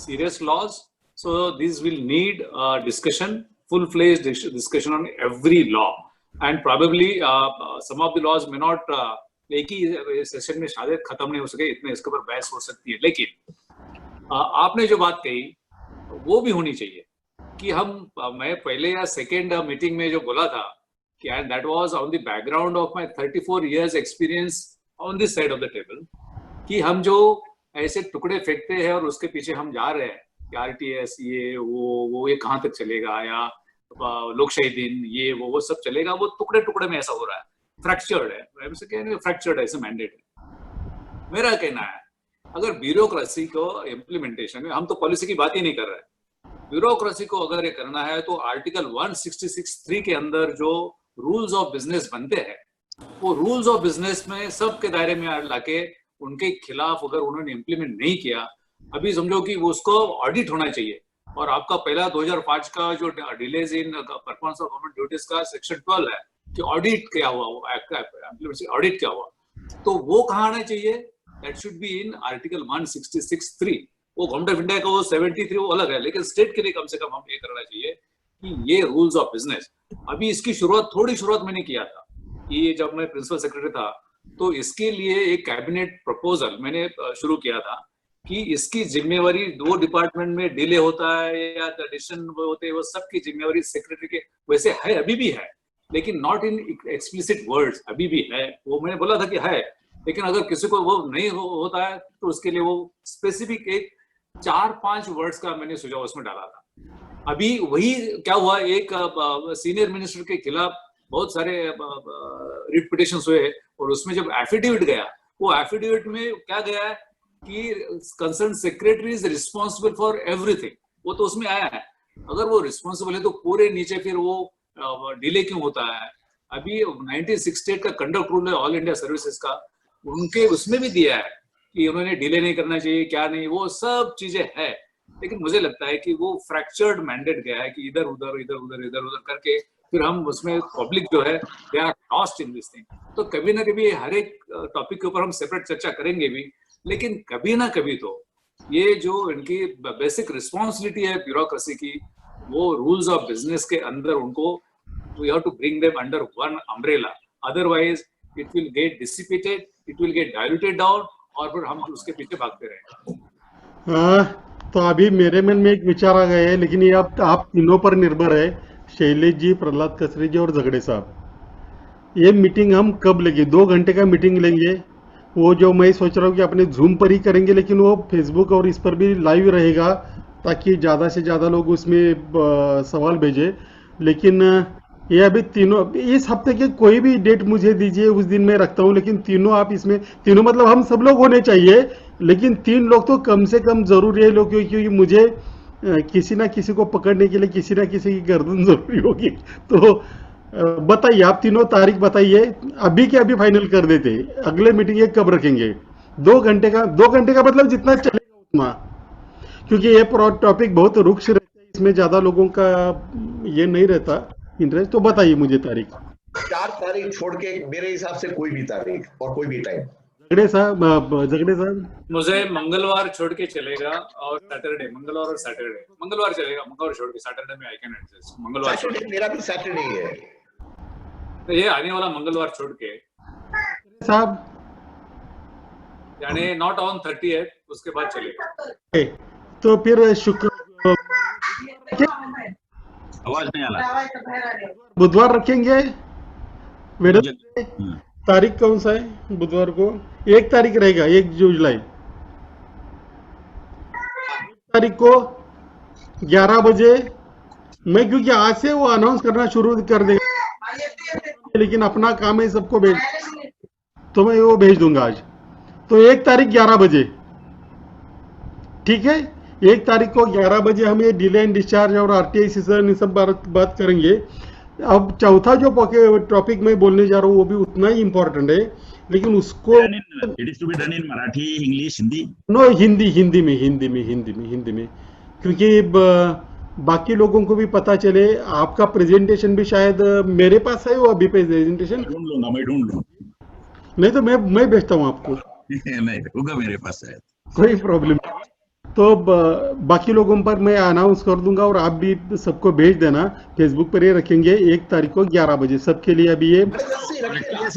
serious laws, so these will need discussion, full-fledged discussion on every law, and probably some of the laws may not एक ही सेशन में शायद खत्म नहीं हो सके, इतने इसके ऊपर बहस हो सकती है। लेकिन आपने जो बात कही वो भी होनी चाहिए कि मैं पहले या सेकेंड मीटिंग में जो बोला था कि that was on the background of my 34 years experience on this side of the table, कि हम जो ऐसे टुकड़े फेंकते हैं और उसके पीछे हम जा रहे हैं कि आरटीएस ये वो ये कहाँ तक चलेगा, या लोकशाही दिन, ये वो सब चलेगा, वो टुकड़े टुकड़े में ऐसा हो रहा है, फ्रैक्चर्ड है, फ्रैक्चर्ड है, ऐसे मैंडेट है। मेरा कहना है अगर ब्यूरोक्रेसी को इम्प्लीमेंटेशन में, हम तो पॉलिसी की बात ही नहीं कर रहे, ब्यूरोक्रेसी को अगर ये करना है तो आर्टिकल 166(3) के अंदर जो रूल्स ऑफ बिजनेस बनते हैं, वो रूल्स ऑफ बिजनेस में सबके दायरे में लाके उनके खिलाफ अगर उन्होंने इम्प्लीमेंट नहीं किया, अभी समझो कि उसको ऑडिट होना चाहिए। और आपका पहला 2005 का जो delays in performance of government duties का सेक्शन 12 है कि ऑडिट क्या हुआ, वो ऑडिट क्या हुआ, तो वो कहाँ आना चाहिए? That should be in article 166(3). वो गवर्नमेंट ऑफ इंडिया का वो 73 वो अलग है, लेकिन स्टेट के लिए कम से कम हम ये करना चाहिए कि ये रूल्स ऑफ बिजनेस। अभी इसकी थोड़ी शुरुआत मैंने किया था, ये जब मैं प्रिंसिपल सेक्रेटरी था, तो इसके लिए एक कैबिनेट प्रपोजल मैंने शुरू किया था कि इसकी जिम्मेवारी 2 डिपार्टमेंट में डिले होता है या डिसीजन होते हैं, वो सबकी जिम्मेवारी सेक्रेटरी के वैसे है, अभी भी है, लेकिन नॉट इन एक्सप्लिसिट वर्ड्स, अभी भी है। वो मैंने बोला था कि है, लेकिन अगर किसी को वो नहीं होता है तो उसके लिए वो स्पेसिफिक एक 4-5 वर्ड्स का मैंने सुझाव उसमें डाला था। अभी वही क्या हुआ, एक सीनियर मिनिस्टर के खिलाफ बहुत सारे रिट पिटिशंस हुए और उसमें जब एफिडेविट गया, वो एफिडेविट में क्या गया है कि concern secretary is responsible for everything, वो तो उसमें आया है। अगर वो रिस्पॉन्सिबल है तो पूरे नीचे फिर वो डिले क्यों होता है? अभी 1968 का कंडक्ट रूल है ऑल इंडिया सर्विसेज का, उनके उसमें भी दिया है कि उन्होंने डिले नहीं करना चाहिए, क्या नहीं, वो सब चीजें है। लेकिन मुझे लगता है कि वो फ्रैक्चर्ड मैंडेट गया है कि इधर उधर करके फिर हम उसमें पब्लिक जो है they are lost in this thing. तो कभी ना कभी हर एक टॉपिक के ऊपर हम सेपरेट चर्चा करेंगे भी, लेकिन कभी ना कभी तो ये जो इनकी बेसिक रिस्पॉन्सिबिलिटी है ब्यूरोक्रेसी की, वो रूल्स ऑफ बिजनेस के अंदर उनको we have to bring them under one umbrella, otherwise it will get dissipated, it will get diluted down और फिर हम उसके पीछे भागते रहेंगे। तो अभी मेरे मन में एक विचार आ गया है, लेकिन ये अब आप तीनों पर निर्भर है, शैलेश जी, प्रहलाद कसरे जी और झगड़े साहब। ये मीटिंग हम कब लेंगे? 2 घंटे का मीटिंग लेंगे, वो जो मैं सोच रहा हूँ कि अपने जूम पर ही करेंगे, लेकिन वो फेसबुक और इस पर भी लाइव रहेगा ताकि ज़्यादा से ज़्यादा लोग उसमें सवाल भेजें। लेकिन ये अभी तीनों, इस हफ्ते के कोई भी डेट मुझे दीजिए, उस दिन मैं रखता हूँ, लेकिन तीनों आप इसमें, तीनों मतलब हम सब लोग होने चाहिए, लेकिन 3 लोग तो कम से कम जरूरी है लोग, क्योंकि मुझे किसी ना किसी को पकड़ने के लिए किसी ना किसी की गर्दन जरूरी होगी। तो बताइए, आप तीनों तारीख बताइए, अभी के अभी फाइनल कर देते। अगले मीटिंग ये कब रखेंगे? 2 घंटे का मतलब जितना चलेगा उतना, क्योंकि ये टॉपिक बहुत रुक्ष रहता है, इसमें ज्यादा लोगों का ये नहीं रहता इंटरेस्ट। तो बताइए मुझे तारीख। 4 तारीख छोड़ के मेरे हिसाब से कोई भी तारीख और कोई भी टाइम। झगड़े साहब मुझे मंगलवार छोड़ के चलेगा और सैटरडे, मंगलवार और सैटरडे, मंगलवार चलेगा, मंगलवार छोड़ के सैटरडे में आई कैन एडजस्ट। मंगलवार सैटरडे मेरा भी सैटरडे ही है, तो ये आने वाला मंगलवार छोड़ के साहब, यानी नॉट ऑन 30th, उसके बाद चलेगा। तो फिर शुक्र, आवाज नहीं आ रहा, बुधवार रखेंगे। तारीख कौन सा है बुधवार को? 1 तारीख रहेगा, 1 जुलाई। 1 तारीख को 11 बजे, मैं क्योंकि आज से वो अनाउंस करना शुरू कर देगा, लेकिन अपना काम है सबको भेज, तो मैं वो भेज दूंगा आज। तो 1 तारीख 11 बजे, ठीक है? 1 तारीख को 11 बजे हम ये डिले एंड डिस्चार्ज और आरटीआई सीजन ये सब बात करेंगे। अब चौथा जो टॉपिक मैं बोलने जा रहा हूँ वो भी उतना ही इम्पोर्टेंट है, लेकिन उसको it is to be done in Marathi, English, Hindi. No, Hindi में, क्योंकि बाकी लोगों को भी पता चले। आपका प्रेजेंटेशन भी शायद मेरे पास है, वो अभी प्रेजेंटेशन ढूंढ लूंगा, मैं ढूंढ लूँ। नहीं तो मैं भेजता हूँ आपको। नहीं होगा मेरे पास है, कोई प्रॉब्लम नहीं। तो बाकी लोगों पर मैं अनाउंस कर दूंगा और आप भी सबको भेज देना, फेसबुक पर ये रखेंगे 1 तारीख को 11 बजे सबके लिए। अभी ये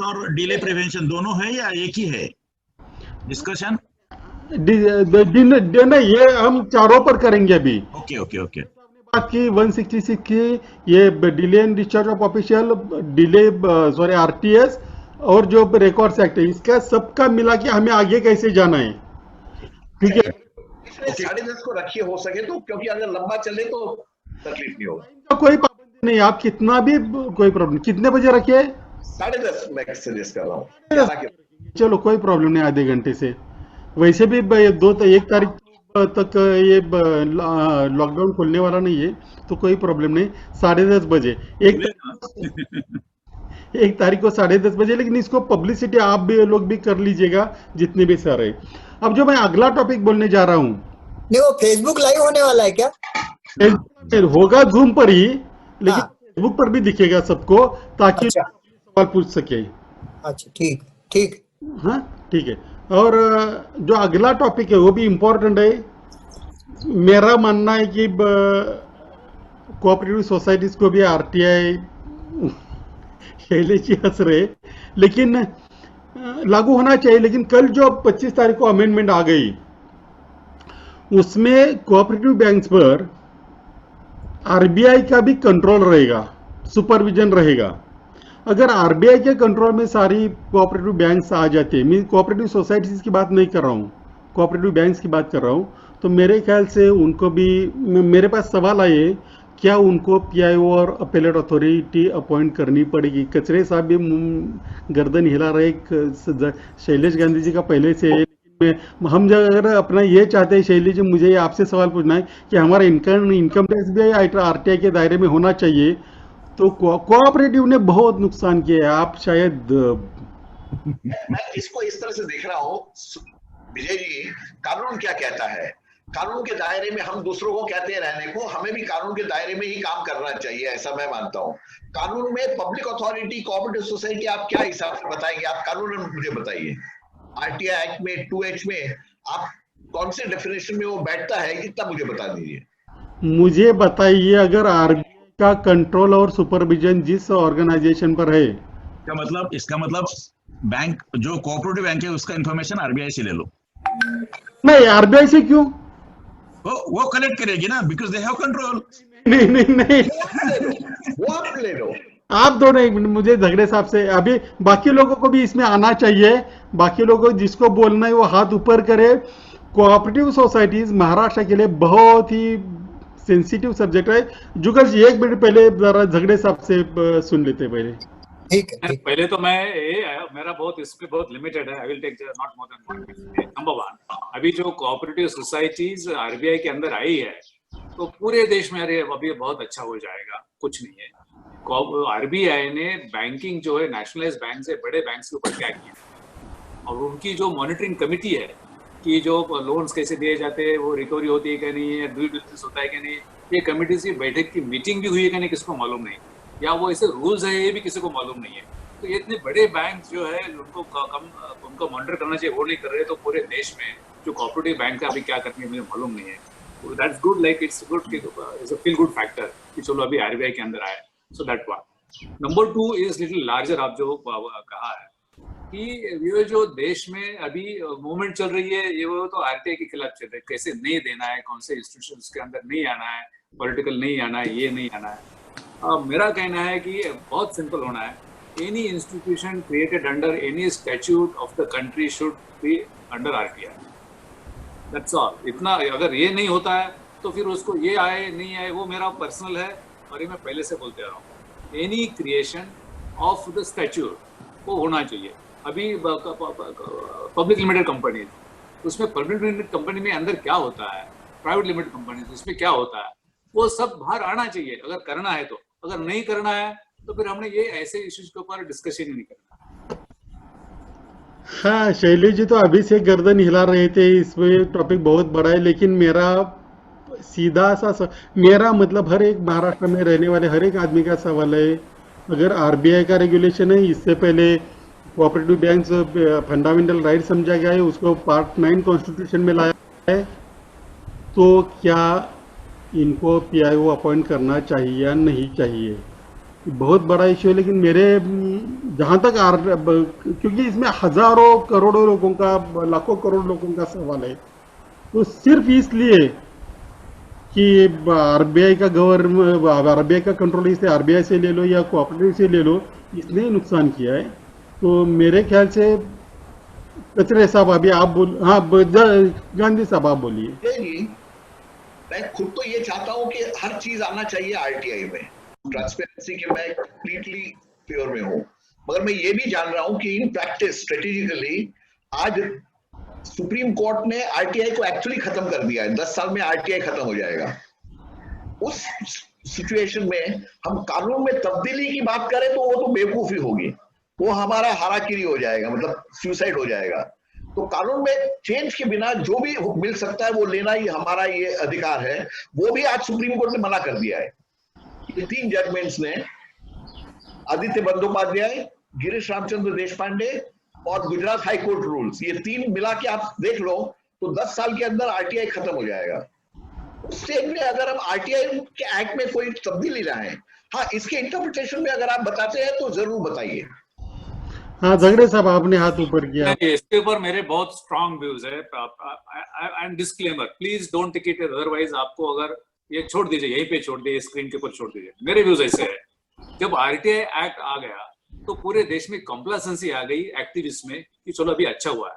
और डिले प्रिवेंशन दोनों है या एक ही है डिस्कशन? ये हम चारों पर करेंगे अभी। ओके बात की 166 की, ये delay and discharge of official, delay sorry RTS और जो रिकॉर्ड्स एक्ट है, इसका सबका मिला के हमें आगे कैसे जाना है, ठीक है? 10:30 को रखिए हो सके तो, क्योंकि अगर लंबा चले तो तकलीफ नहीं होगा। तो कोई पाबंदी नहीं, आप कितना भी, कोई प्रॉब्लम, कितने बजे रखे? 10:30 मैं सजेस्ट कर रहा हूँ। चलो कोई प्रॉब्लम नहीं, आधे घंटे से। वैसे भी 1 तारीख तक ये लॉकडाउन खुलने वाला नहीं है, तो कोई प्रॉब्लम नहीं। 10:30 बजे 1 तारीख को 10:30 बजे, लेकिन इसको पब्लिसिटी आप भी लोग भी कर लीजिएगा, जितने भी सर है। अब जो मैं अगला टॉपिक बोलने जा रहा हूँ, नहीं वो फेसबुक लाइव होने वाला है क्या? होगा जूम पर ही, लेकिन फेसबुक पर भी दिखेगा सबको, ताकि अच्छा। सवाल पूछ सके। अच्छा ठीक ठीक। हाँ ठीक है। और जो अगला टॉपिक है वो भी इम्पोर्टेंट है। मेरा मानना है कि कोऑपरेटिव सोसाइटीज को भी आरटीआई शैलेश हंस रहे, लेकिन लागू होना चाहिए। लेकिन कल जो 25 तारीख को अमेंडमेंट आ गई, उसमें कोऑपरेटिव बैंक्स पर आरबीआई का भी कंट्रोल रहेगा, सुपरविजन रहेगा। अगर आरबीआई के कंट्रोल में सारी कोऑपरेटिव बैंक्स आ जाते हैं, मैं कोऑपरेटिव सोसाइटीज की बात नहीं कर रहा हूँ, कोऑपरेटिव बैंक्स की बात कर रहा हूँ, तो मेरे ख्याल से उनको भी, मेरे पास सवाल आए, क्या उनको पीआईओ और अपेलेट अथॉरिटी अपॉइंट करनी पड़ेगी? कचरे साहब भी गर्दन हिला रहे, शैलेश गांधी जी का पहले से। हम जब अगर अपना ये चाहते हैं, शैलेश जी मुझे आपसे सवाल पूछना है कि हमारा इनकम टैक्स भी आरटीआई के दायरे में होना चाहिए, तो कोऑपरेटिव ने बहुत नुकसान किया है। आप शायद मैं इसको इस तरह से देख रहा हूँ विजय जी, कानून क्या कहता है? कानून के दायरे में हम दूसरों को कहते हैं रहने को, हमें भी कानून के दायरे में ही काम करना चाहिए, ऐसा मैं मानता हूँ। कानून में पब्लिक अथॉरिटी, कोऑपरेटिव सोसाइटी, आप क्या हिसाब से बताएंगे? आप कानून में मुझे बताइए, आरटीआई एक्ट में 2H में आप कौन से डेफिनेशन में वो बैठता है, इतना मुझे बता दीजिए। मुझे बताइए, अगर आरबीआई का कंट्रोल और सुपरविजन जिस ऑर्गेनाइजेशन पर है, इसका मतलब बैंक जो कोऑपरेटिव बैंक है उसका इंफॉर्मेशन आरबीआई से ले लो। नहीं, आरबीआई से क्यों? वो कलेक्ट करेगी ना, बिकॉज दे हैव कंट्रोल। नहीं नहीं नहीं, वो आप ले लो। आप दो नहीं, मुझे झगड़े साहब से अभी, बाकी लोगों को भी इसमें आना चाहिए। बाकी लोगों को जिसको बोलना है वो हाथ ऊपर करे। कोऑपरेटिव सोसाइटीज महाराष्ट्र के लिए बहुत ही सेंसिटिव सब्जेक्ट है। जुगल जी 1 मिनट पहले जरा झगड़े साहब से सुन लेते पहले। ठीक है। पहले तो मेरा बहुत इसमें बहुत लिमिटेड है। I will take not more than 1 minute. Number 1, अभी जो कोऑपरेटिव सोसाइटीज आरबीआई के अंदर आई है, तो पूरे देश में अभी बहुत अच्छा हो जाएगा, कुछ नहीं है। आरबीआई ने बैंकिंग जो है नेशनलाइज बैंक से बड़े बैंक के ऊपर क्या किया, और उनकी जो मॉनिटरिंग कमिटी है कि जो लोन्स कैसे दिए जाते हैं, वो रिकवरी होती है कि नहीं है, ड्यू डिलिजेंस होता है कि नहीं, ये कमिटी की बैठक की मीटिंग भी हुई है कि नहीं, किसको मालूम नहीं, या वो ऐसे रूल्स है ये भी किसी को मालूम नहीं है। तो ये इतने बड़े बैंक जो है उनको मॉनिटर करना चाहिए, वो नहीं कर रहे। तो पूरे देश में जो कोऑपरेटिव बैंक है अभी क्या करनी है मुझे मालूम नहीं है। That's good, like it's good, it's a feel good factor कि चलो अभी आरबीआई के अंदर आया। So that one. Number 2 is little larger. आप जो कहा है कि ये जो देश में अभी मूवमेंट चल रही है, ये वो तो आरटीआई के खिलाफ चल रही है, कैसे नहीं देना है, कौन से इंस्टीट्यूशंस के अंदर नहीं आना है, पॉलिटिकल नहीं आना है, ये नहीं आना है। मेरा कहना है कि बहुत सिंपल होना है। Any institution created under any statute of the country should be under RTI, that's all. इतना अगर ये नहीं होता है तो फिर उसको ये आए नहीं आए वो मेरा पर्सनल है, और ये मैं पहले से बोलते आ रहा हूँ। Any creation of the statute वो होना चाहिए। अभी पब्लिक लिमिटेड कंपनी, उसमें पब्लिक लिमिटेड कंपनी में अंदर क्या होता है, प्राइवेट लिमिटेड कंपनी उसमें क्या होता है, वो सब बाहर आना चाहिए अगर करना है तो। अगर नहीं करना है तो फिर हमने ये ऐसे इश्यूज के ऊपर डिस्कशन ही नहीं करना। हाँ, शैलेश जी तो अभी से गर्दन हिला रहे थे, इसमें टॉपिक बहुत बड़ा है। लेकिन मेरा सीधा सा मेरा मतलब हर एक महाराष्ट्र में रहने वाले हर एक आदमी का सवाल है, अगर आरबीआई का रेगुलेशन है, इससे पहले कोऑपरेटिव बैंक फंडामेंटल राइट समझा गया है, उसको पार्ट 9 कॉन्स्टिट्यूशन में लाया है, तो क्या इनको पीआईओ अपॉइंट करना चाहिए या नहीं चाहिए? बहुत बड़ा इश्यू है। लेकिन मेरे जहाँ तक क्योंकि इसमें हजारों करोड़ों लोगों का, लाखों करोड़ लोगों का सवाल है, तो सिर्फ इसलिए कि आरबीआई का कंट्रोल इसे आरबीआई से ले लो या कोऑपरेटिव से ले लो, इसने नुकसान किया है। तो मेरे ख्याल से कचरे साहब अभी आप बोल, हाँ गांधी साहब आप बोलिए। मैं खुद तो ये चाहता हूं कि हर चीज आना चाहिए आरटीआई में, ट्रांसपेरेंसी के मैं कंप्लीटली फेवर में हूँ, मगर मैं ये भी जान रहा हूँ कि इन प्रैक्टिस स्ट्रेटेजिकली आज सुप्रीम कोर्ट ने आरटीआई को एक्चुअली खत्म कर दिया है। 10 साल में आरटीआई खत्म हो जाएगा। उस सिचुएशन में हम कानून में तब्दीली की बात करें तो वो तो बेवकूफी होगी, वो हमारा हाराकिरी हो जाएगा, मतलब सुसाइड हो जाएगा। तो कानून में चेंज के बिना जो भी मिल सकता है वो लेना ही हमारा ये अधिकार है, वो भी आज सुप्रीम कोर्ट ने मना कर दिया है। ये 3 जजमेंट्स ने, आदित्य बंदोपाध्याय, गिरीश रामचंद्र देशपांडे और गुजरात हाई कोर्ट रूल्स, ये 3 मिला के आप देख लो तो 10 साल के अंदर आरटीआई खत्म हो जाएगा। उस स्टेज में अगर हम आरटीआई के एक्ट में कोई तब्दीली लाएं, हाँ, इसके इंटरप्रिटेशन में अगर आप बताते हैं तो जरूर बताइए। हाँ, झगड़े साहब आपने हाथ ऊपर किया। इसके ऊपर मेरे बहुत स्ट्रॉन्ग व्यूज है। And disclaimer, please don't take it otherwise. आपको अगर ये छोड़ दीजिए, यहीं पे छोड़ दीजिए, स्क्रीन के ऊपर छोड़ दीजिए। मेरे व्यूज ऐसे है, जब आरटीआई एक्ट आ गया तो पूरे देश में कंप्लासेंसी आ गई एक्टिविस्ट में कि चलो अभी अच्छा हुआ है।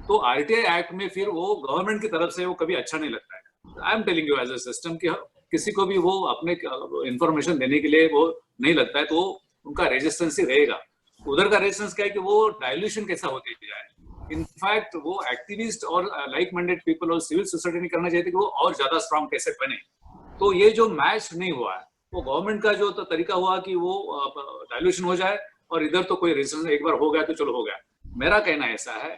तो आरटीआई एक्ट में फिर वो गवर्नमेंट की तरफ से वो कभी अच्छा नहीं लगता है। I am telling you as a system कि किसी को भी वो अपने इंफॉर्मेशन देने के लिए वो नहीं लगता है, तो उनका रेजिस्टेंस ही रहेगा। उधर का रेजिस्टेंस क्या है कि वो डायल्यूशन कैसा होते जाए। इनफैक्ट वो एक्टिविस्ट और लाइक माइंडेड पीपल और सिविल सोसाइटी नहीं करना चाहते कि वो और ज्यादा स्ट्रांग कैसे बने। तो ये जो मैच नहीं हुआ है, वो गवर्नमेंट का जो तरीका हुआ कि वो डायल्यूशन हो जाए और इधर तो कोई रेजिस्टेंस एक बार हो गया तो चलो हो गया। मेरा कहना ऐसा है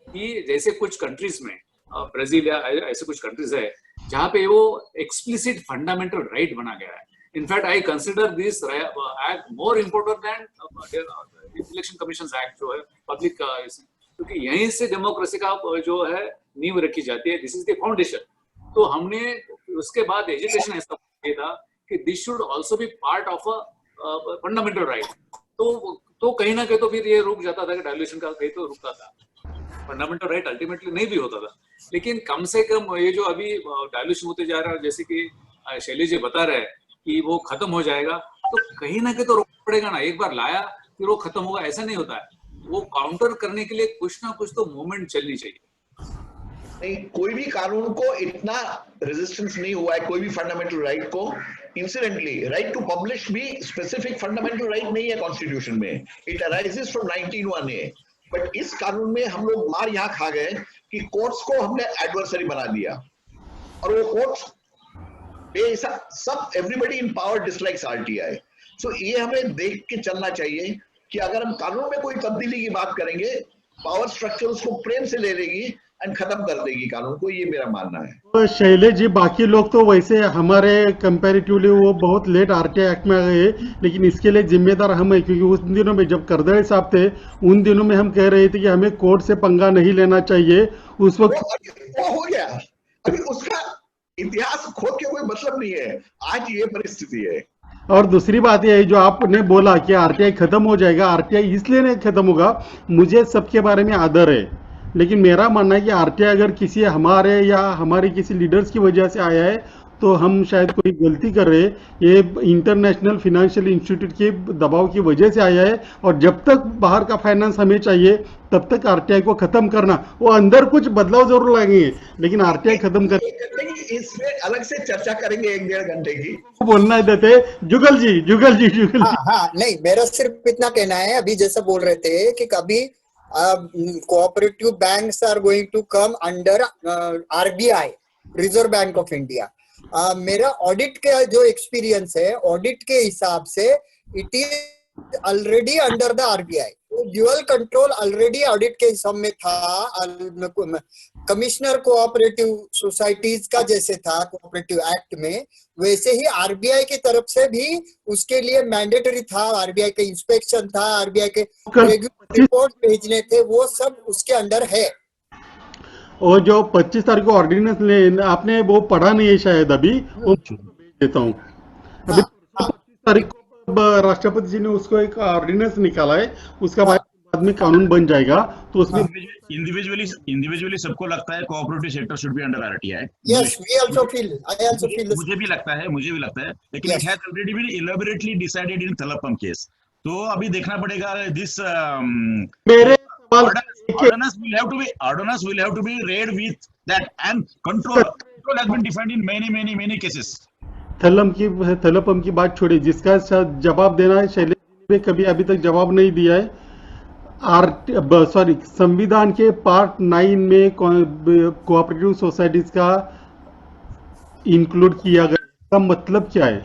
कि जैसे कुछ कंट्रीज में, ब्राजील या ऐसे कुछ कंट्रीज है जहाँ पे वो एक्सप्लिसिट फंडामेंटल राइट बना गया है। In fact I consider this act more important then election commission act जो है पब्लिक, क्योंकि यहीं से डेमोक्रेसी का जो है नींव रखी जाती है। This is the foundation. तो हमने उसके बाद एजुकेशन ऐसा किया था कि this should also be part of a fundamental right. तो कहीं ना कहीं तो फिर ये रुक जाता था कि डायल्यूशन का कहीं तो रुकता था, फंडामेंटल राइट अल्टीमेटली नहीं भी होता था। लेकिन कम से कम ये जो अभी डायल्यूशन होते जा रहा है, जैसे कि शैलेश जी बता रहे हैं कि वो खत्म हो जाएगा, तो कहीं ना कहीं तो रोकना पड़ेगा ना। एक बार लाया फिर वो खत्म होगा ऐसा नहीं होता है। वो काउंटर करने के लिए कुछ ना कुछ तो मूवमेंट चलनी चाहिए। नहीं, कोई भी कानून को इतना रेजिस्टेंस नहीं हुआ है, कोई भी फंडामेंटल राइट को। इंसिडेंटली राइट टू पब्लिश भी स्पेसिफिक फंडामेंटल राइट नहीं है कॉन्स्टिट्यूशन में, it arises from 1901A। But इस कानून में हम लोग मार यहाँ खा गए कि कोर्ट्स को हमने एडवर्सरी बना दिया, और वो कोर्ट्स सब everybody in power dislikes RTI. So ये हमें देख के चलना चाहिए कि अगर हम कानून में कोई तब्दीली की बात करेंगे, पावर स्ट्रक्चर उसको प्रेम से ले लेगी एंड खत्म कर देगी कानून को, ये मेरा मानना है। तो शैलेश जी, बाकी लोग तो वैसे हमारे कंपैरेटिवली वो बहुत लेट आरटीआई एक्ट में आ गए, लेकिन इसके लिए जिम्मेदार हम है, क्योंकि उस दिनों में जब करदड़े साहब थे उन दिनों में हम कह रहे थे कि हमें कोर्ट से पंगा नहीं लेना चाहिए। उस वक्त वो हो गया, अभी उसका इतिहास खोद के कोई मतलब नहीं है, आज ये परिस्थिति है। और दूसरी बात यह है जो आपने बोला कि आरटीआई खत्म हो जाएगा, आरटीआई इसलिए नहीं खत्म होगा, मुझे सबके बारे में आदर है, लेकिन मेरा मानना है कि आरटीआई अगर किसी हमारे या हमारे किसी लीडर्स की वजह से आया है तो हम शायद कोई गलती कर रहे हैं। ये इंटरनेशनल फाइनेंशियल इंस्टीट्यूट के दबाव की वजह से आया है, और जब तक बाहर का फाइनेंस हमें चाहिए तब तक आरटीआई को खत्म करना, वो अंदर कुछ बदलाव जरूर लाएंगे, लेकिन आरटीआई खत्म कर इसमें अलग से चर्चा करेंगे 1-1.5 घंटे की। बोलना देते जुगल जी। हाँ, नहीं, मेरा सिर्फ इतना कहना है, अभी जैसा बोल रहे थे कि कभी cooperative banks are going to come under RBI, reserve bank of India. मेरा ऑडिट का जो एक्सपीरियंस है, ऑडिट के हिसाब से it is already under the RBI. Dual control already audit के हिसाब में था। कमिश्नर कोऑपरेटिव सोसाइटीज का जैसे था कोऑपरेटिव एक्ट में, वैसे ही आरबीआई की तरफ से भी उसके लिए मैंडेटरी था, आरबीआई के इंस्पेक्शन था, आरबीआई के रिपोर्ट भेजने थे, वो सब उसके अंडर है। और जो 25 तारीख को ऑर्डिनेंस आपने वो पढ़ा नहीं है शायद, अभी वो भेज देता हूँ। अभी 25 तारीख को राष्ट्रपति जी ने उसको एक ऑर्डिनेंस निकाला है, उसका बाद में कानून बन जाएगा। तो उसमें इंडिविजुअली सबको लगता है cooperative sector should be under RTI. Yes, we also feel, I also feel. मुझे भी लगता है, लेकिन it has already been elaborately decided in Thalappalam case. तो अभी देखना पड़ेगा दिस मेरे ordinance will have to be read with that, and control has been defined in many cases. थलपम की बात छोड़िए, जिसका जवाब देना है शैलेश जी ने कभी अभी तक जवाब नहीं दिया है। संविधान के पार्ट 9 में कोऑपरेटिव सोसाइटीज का इंक्लूड किया गया, इसका मतलब क्या है?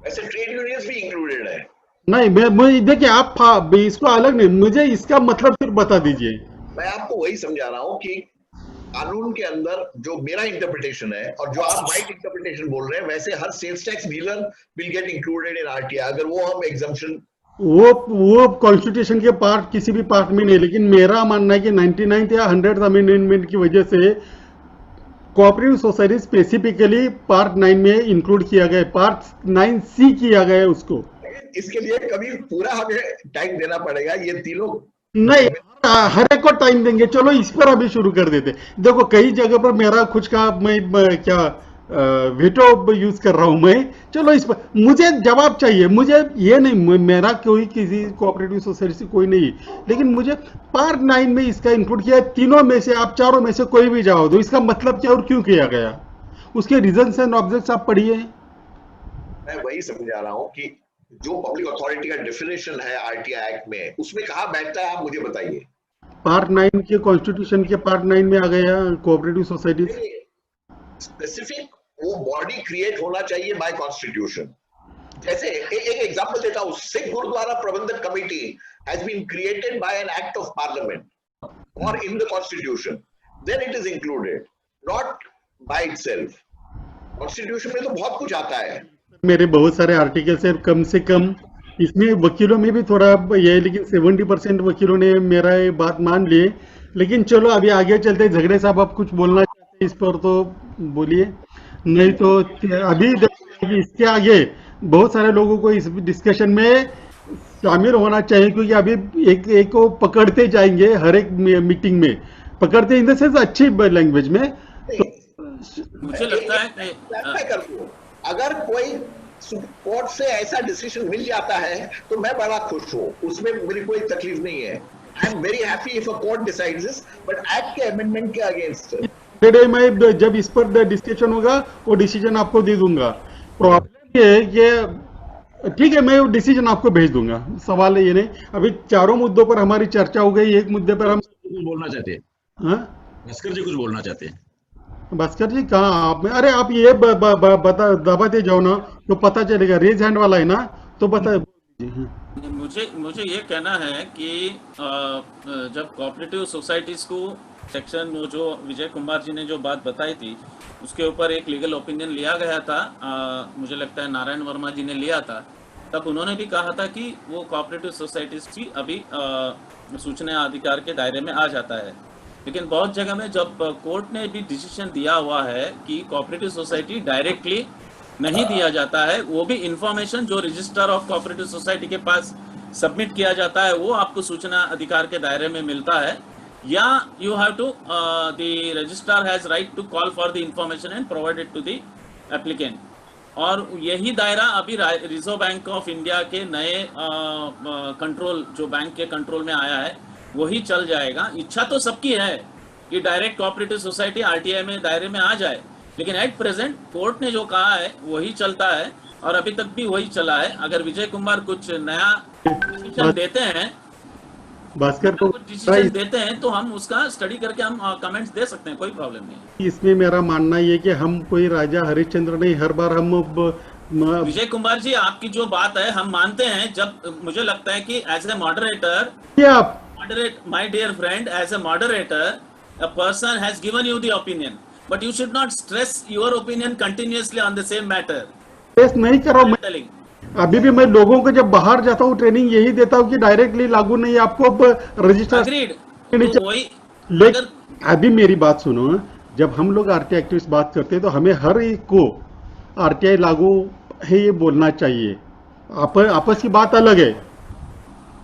वैसे ट्रेड यूनियंस भी इंक्लूडेड है। नहीं, मैं देखिए, आप इसको अलग नहीं, मुझे इसका मतलब फिर बता दीजिए। मैं आपको वही समझा रहा हूँ कि कानून के अंदर जो मेरा इंटरप्रिटेशन है और जो आप राइट इंटरप्रिटेशन बोल रहे हैं, वैसे हर sales tax dealer will get included in RTI, अगर वो हम एग्जम्पशन वो कॉन्स्टिट्यूशन के पार्ट किसी भी पार्ट में नहीं, लेकिन मेरा मानना है कि 99th या 100th अमेंडमेंट की वजह से कोऑपरेटिव सोसाइटी स्पेसिफिकली पार्ट 9 में इंक्लूड किया गया है, पार्ट 9C किया गया है उसको। इसके लिए कभी पूरा हमें टाइम देना पड़ेगा, ये तीनों नहीं, हर एक को टाइम देंगे। चलो इस पर अभी शुरू कर देते। देखो, कई जगह पर मेरा कुछ का मैं क्या वेटो यूज कर रहा हूं मैं। चलो इस पर मुझे जवाब चाहिए, मुझे ये नहीं, मेरा कोई किसी कोऑपरेटिव सोसाइटी से कोई नहीं, लेकिन मुझे पार्ट 9 में इसका इंक्लूड किया है। तीनों में से आप चारों में से कोई भी जवाब दो, इसका मतलब क्या और क्यों किया गया, उसके रीजंस एंड ऑब्जेक्ट्स आप पढ़िए। मैं वही समझा रहा हूँ कि जो पब्लिक अथॉरिटी का डेफिनेशन है आरटीआई एक्ट में, उसमें कहाँ बैठता है, आप मुझे बताइए। पार्ट 9 के कॉन्स्टिट्यूशन के पार्ट 9 में आ गया कोऑपरेटिव सोसाइटी। स्पेसिफिक वो बॉडी क्रिएट होना चाहिए बाय कॉन्स्टिट्यूशन। जैसे एक एग्जांपल देता हूँ, Sikh Gurdwara Prabandhak committee has been created by an act of parliament और in the constitution, then it is included, not by itself. Constitution में तो बहुत कुछ आता है। मेरे बहुत सारे आर्टिकल्स है, कम से कम इसमें वकीलों में भी थोड़ा ये है, लेकिन 70% वकीलों ने मेरा ये बात मान लिए। लेकिन चलो अभी आगे चलते। झगड़े साहब, आप कुछ बोलना चाहते हैं इस पर तो बोलिए, नहीं तो अभी इसके आगे बहुत सारे लोगों को इस डिस्कशन में शामिल होना चाहिए, क्योंकि अभी एक को पकड़ते जाएंगे, हर एक मीटिंग में पकड़ते, इन द सेंस अच्छी लैंग्वेज में। तो मुझे लगता है कि अगर कोई कोर्ट से ऐसा डिसीजन मिल जाता है तो मैं बड़ा खुश हूँ, उसमें मेरी कोई तकलीफ नहीं है। I am very happy if a court decides this, but act के अमेंडमेंट के अगेंस्ट मैं जब इस पर डिस्कशन होगा वो डिसीजन आपको दे दूंगा। प्रॉब्लम ये है कि ठीक है, मैं वो डिसीजन आपको भेज दूंगा, सवाल है ये नहीं। अभी चारों मुद्दों पर हमारी चर्चा हो गई, एक मुद्दे पर हम कुछ बोलना चाहते हैं। हाँ, भास्कर जी कुछ बोलना चाहते हैं। भास्कर जी कहाँ आप? अरे आप ये बता दबाते जाओ ना तो पता चलेगा। रेज हैंड वाला है ना, तो बता। मुझे ये कहना है कि जब कोऑपरेटिव सोसाइटीज को सेक्शन, वो जो विजय कुमार जी ने जो बात बताई थी, उसके ऊपर एक लीगल ओपिनियन लिया गया था, मुझे लगता है नारायण वर्मा जी ने लिया था, तब उन्होंने भी कहा था कि वो कोऑपरेटिव सोसाइटीज की अभी सूचना अधिकार के दायरे में आ जाता है। लेकिन बहुत जगह में जब कोर्ट ने भी डिसीजन दिया हुआ है कि कोऑपरेटिव सोसाइटी डायरेक्टली नहीं दिया जाता है, वो भी इंफॉर्मेशन जो रजिस्टर ऑफ कोऑपरेटिव सोसाइटी के पास सबमिट किया जाता है वो आपको सूचना अधिकार के दायरे में मिलता है, या you have to the registrar has right to call for the information and provide it to the applicant. और यही दायरा अभी रिजर्व बैंक ऑफ इंडिया के नए कंट्रोल, जो बैंक के कंट्रोल में आया है, वही चल जाएगा। इच्छा तो सबकी है कि डायरेक्ट कोऑपरेटिव सोसाइटी आरटीआई में दायरे में आ जाए, लेकिन एट प्रेजेंट कोर्ट ने जो कहा है वही चलता है और अभी तक भी वही चला है। अगर विजय कुमार कुछ नया डिसीजन देते हैं, भास्कर को कुछ डिसीजन देते हैं, तो हम उसका स्टडी करके हम कमेंट्स दे सकते हैं, कोई प्रॉब्लम नहीं। इसमें मेरा मानना ये कि हम कोई राजा हरिश्चंद्र नहीं, हर बार हम विजय कुमार जी, आपकी जो बात है हम मानते हैं। जब मुझे लगता है कि as a moderator, my dear friend, as a moderator, a person has given you the opinion, but you should not stress your opinion continuously on the same matter. Stress नहीं कर रहा हूँ मैं। अभी भी मैं लोगों को जब बाहर जाता हूँ ट्रेनिंग यही देता हूँ कि डायरेक्टली लागू नहीं, आपको रजिस्टर। लेकिन अभी मेरी बात सुनो, जब हम लोग आरटीआई एक्टिविस्ट बात करते हैं तो हमें हर एक को आरटीआई लागू है ये बोलना चाहिए। आपस की बात अलग है,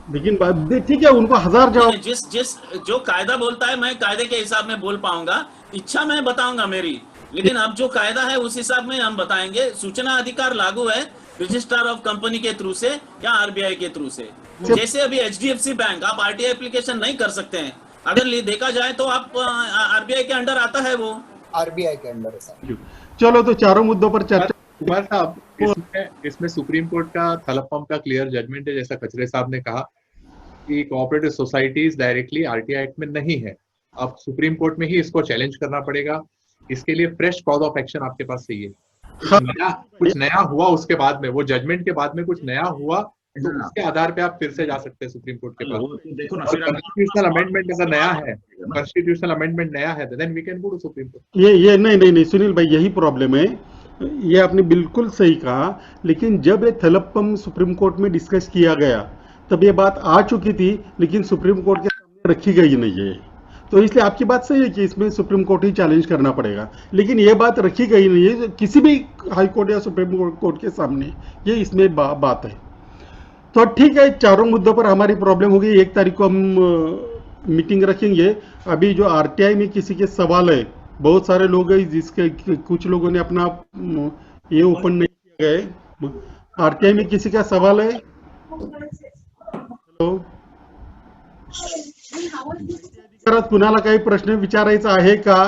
लेकिन ठीक है, उनको हजार जवाब। जिस जो कायदा बोलता है मैं कायदे के हिसाब में बोल पाऊंगा, इच्छा मैं बताऊंगा मेरी, लेकिन अब जो कायदा है उस हिसाब में हम बताएंगे। सूचना अधिकार लागू है रजिस्ट्रार ऑफ कंपनी के थ्रू से या आरबीआई के थ्रू से। जैसे अभी एचडीएफसी बैंक, आप आरटीआई एप्लीकेशन नहीं कर सकते हैं, अगर देखा जाए तो आप आरबीआई के अंडर आता है, वो आरबीआई के अंडर है। चलो तो चारों मुद्दों पर चर्चा। कुमार साहब, इसमें सुप्रीम कोर्ट का थलप्पम का क्लियर जजमेंट है, जैसा कचरे साहब ने कहा कि cooperative societies directly RTI act में नहीं है। अब सुप्रीम कोर्ट में ही इसको चैलेंज करना पड़ेगा। इसके लिए फ्रेश कॉज ऑफ एक्शन आपके पास चाहिए। कुछ नया हुआ उसके बाद में, वो जजमेंट के बाद में कुछ नया हुआ तो उसके आधार पे आप फिर से जा सकते हैं सुप्रीम कोर्ट के पास। देखो ना, कॉन्स्टिट्यूशनल अमेंडमेंट अगर नया है, कॉन्स्टिट्यूशनल अमेंडमेंट नया है, then we can go to supreme court. ये नहीं सुनील भाई, यही प्रॉब्लम है। ये आपने बिल्कुल सही कहा, लेकिन जब ये थलप्पम सुप्रीम कोर्ट में डिस्कस किया गया तब ये बात आ चुकी थी, लेकिन सुप्रीम कोर्ट के सामने रखी गई नहीं है। तो इसलिए आपकी बात सही है कि इसमें सुप्रीम कोर्ट ही चैलेंज करना पड़ेगा, लेकिन ये बात रखी गई नहीं है किसी भी हाई कोर्ट या सुप्रीम कोर्ट के सामने। ये इसमें बात है। तो ठीक है, चारों मुद्दों पर हमारी प्रॉब्लम होगी। 1 तारीख को हम मीटिंग रखेंगे। अभी जो आरटीआई में किसी के सवाल है, बहुत सारे लोग हैं जिसके कुछ लोगों ने अपना ये ओपन नहीं किया गया। आरटीआई में किसी का सवाल है? हॅलो, कुणाला काही प्रश्न विचारायचा आहे का?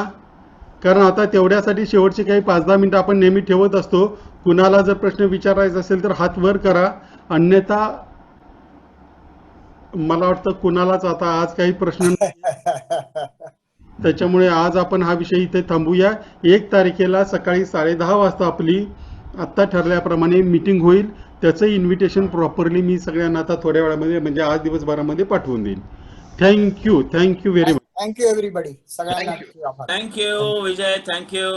कारण आता तेवढ्यासाठी शेवटचे काही 5-10 मिनिटं आपण नेहमी ठेवत असतो। कुणाला जर प्रश्न विचारायचा असेल तर हात वर करा, अन्यथा मला वाटतं कुणालाच आता आज काही प्रश्न नाही। त्याच्यामुळे आज आपण हा विषय इथे थांबूया। 1 तारखेला सकाळी 10:30 वाजता आपली आत्ता ठरल्याप्रमाणे मीटिंग होईल। त्याचं इन्व्हिटेशन प्रॉपरली मी सगळ्यांना आता थोड्या वेळामध्ये म्हणजे आज दिवसभरामध्ये पाठवून देईन। Thank you very much. Thank you everybody. Thank you Vijay, thank you.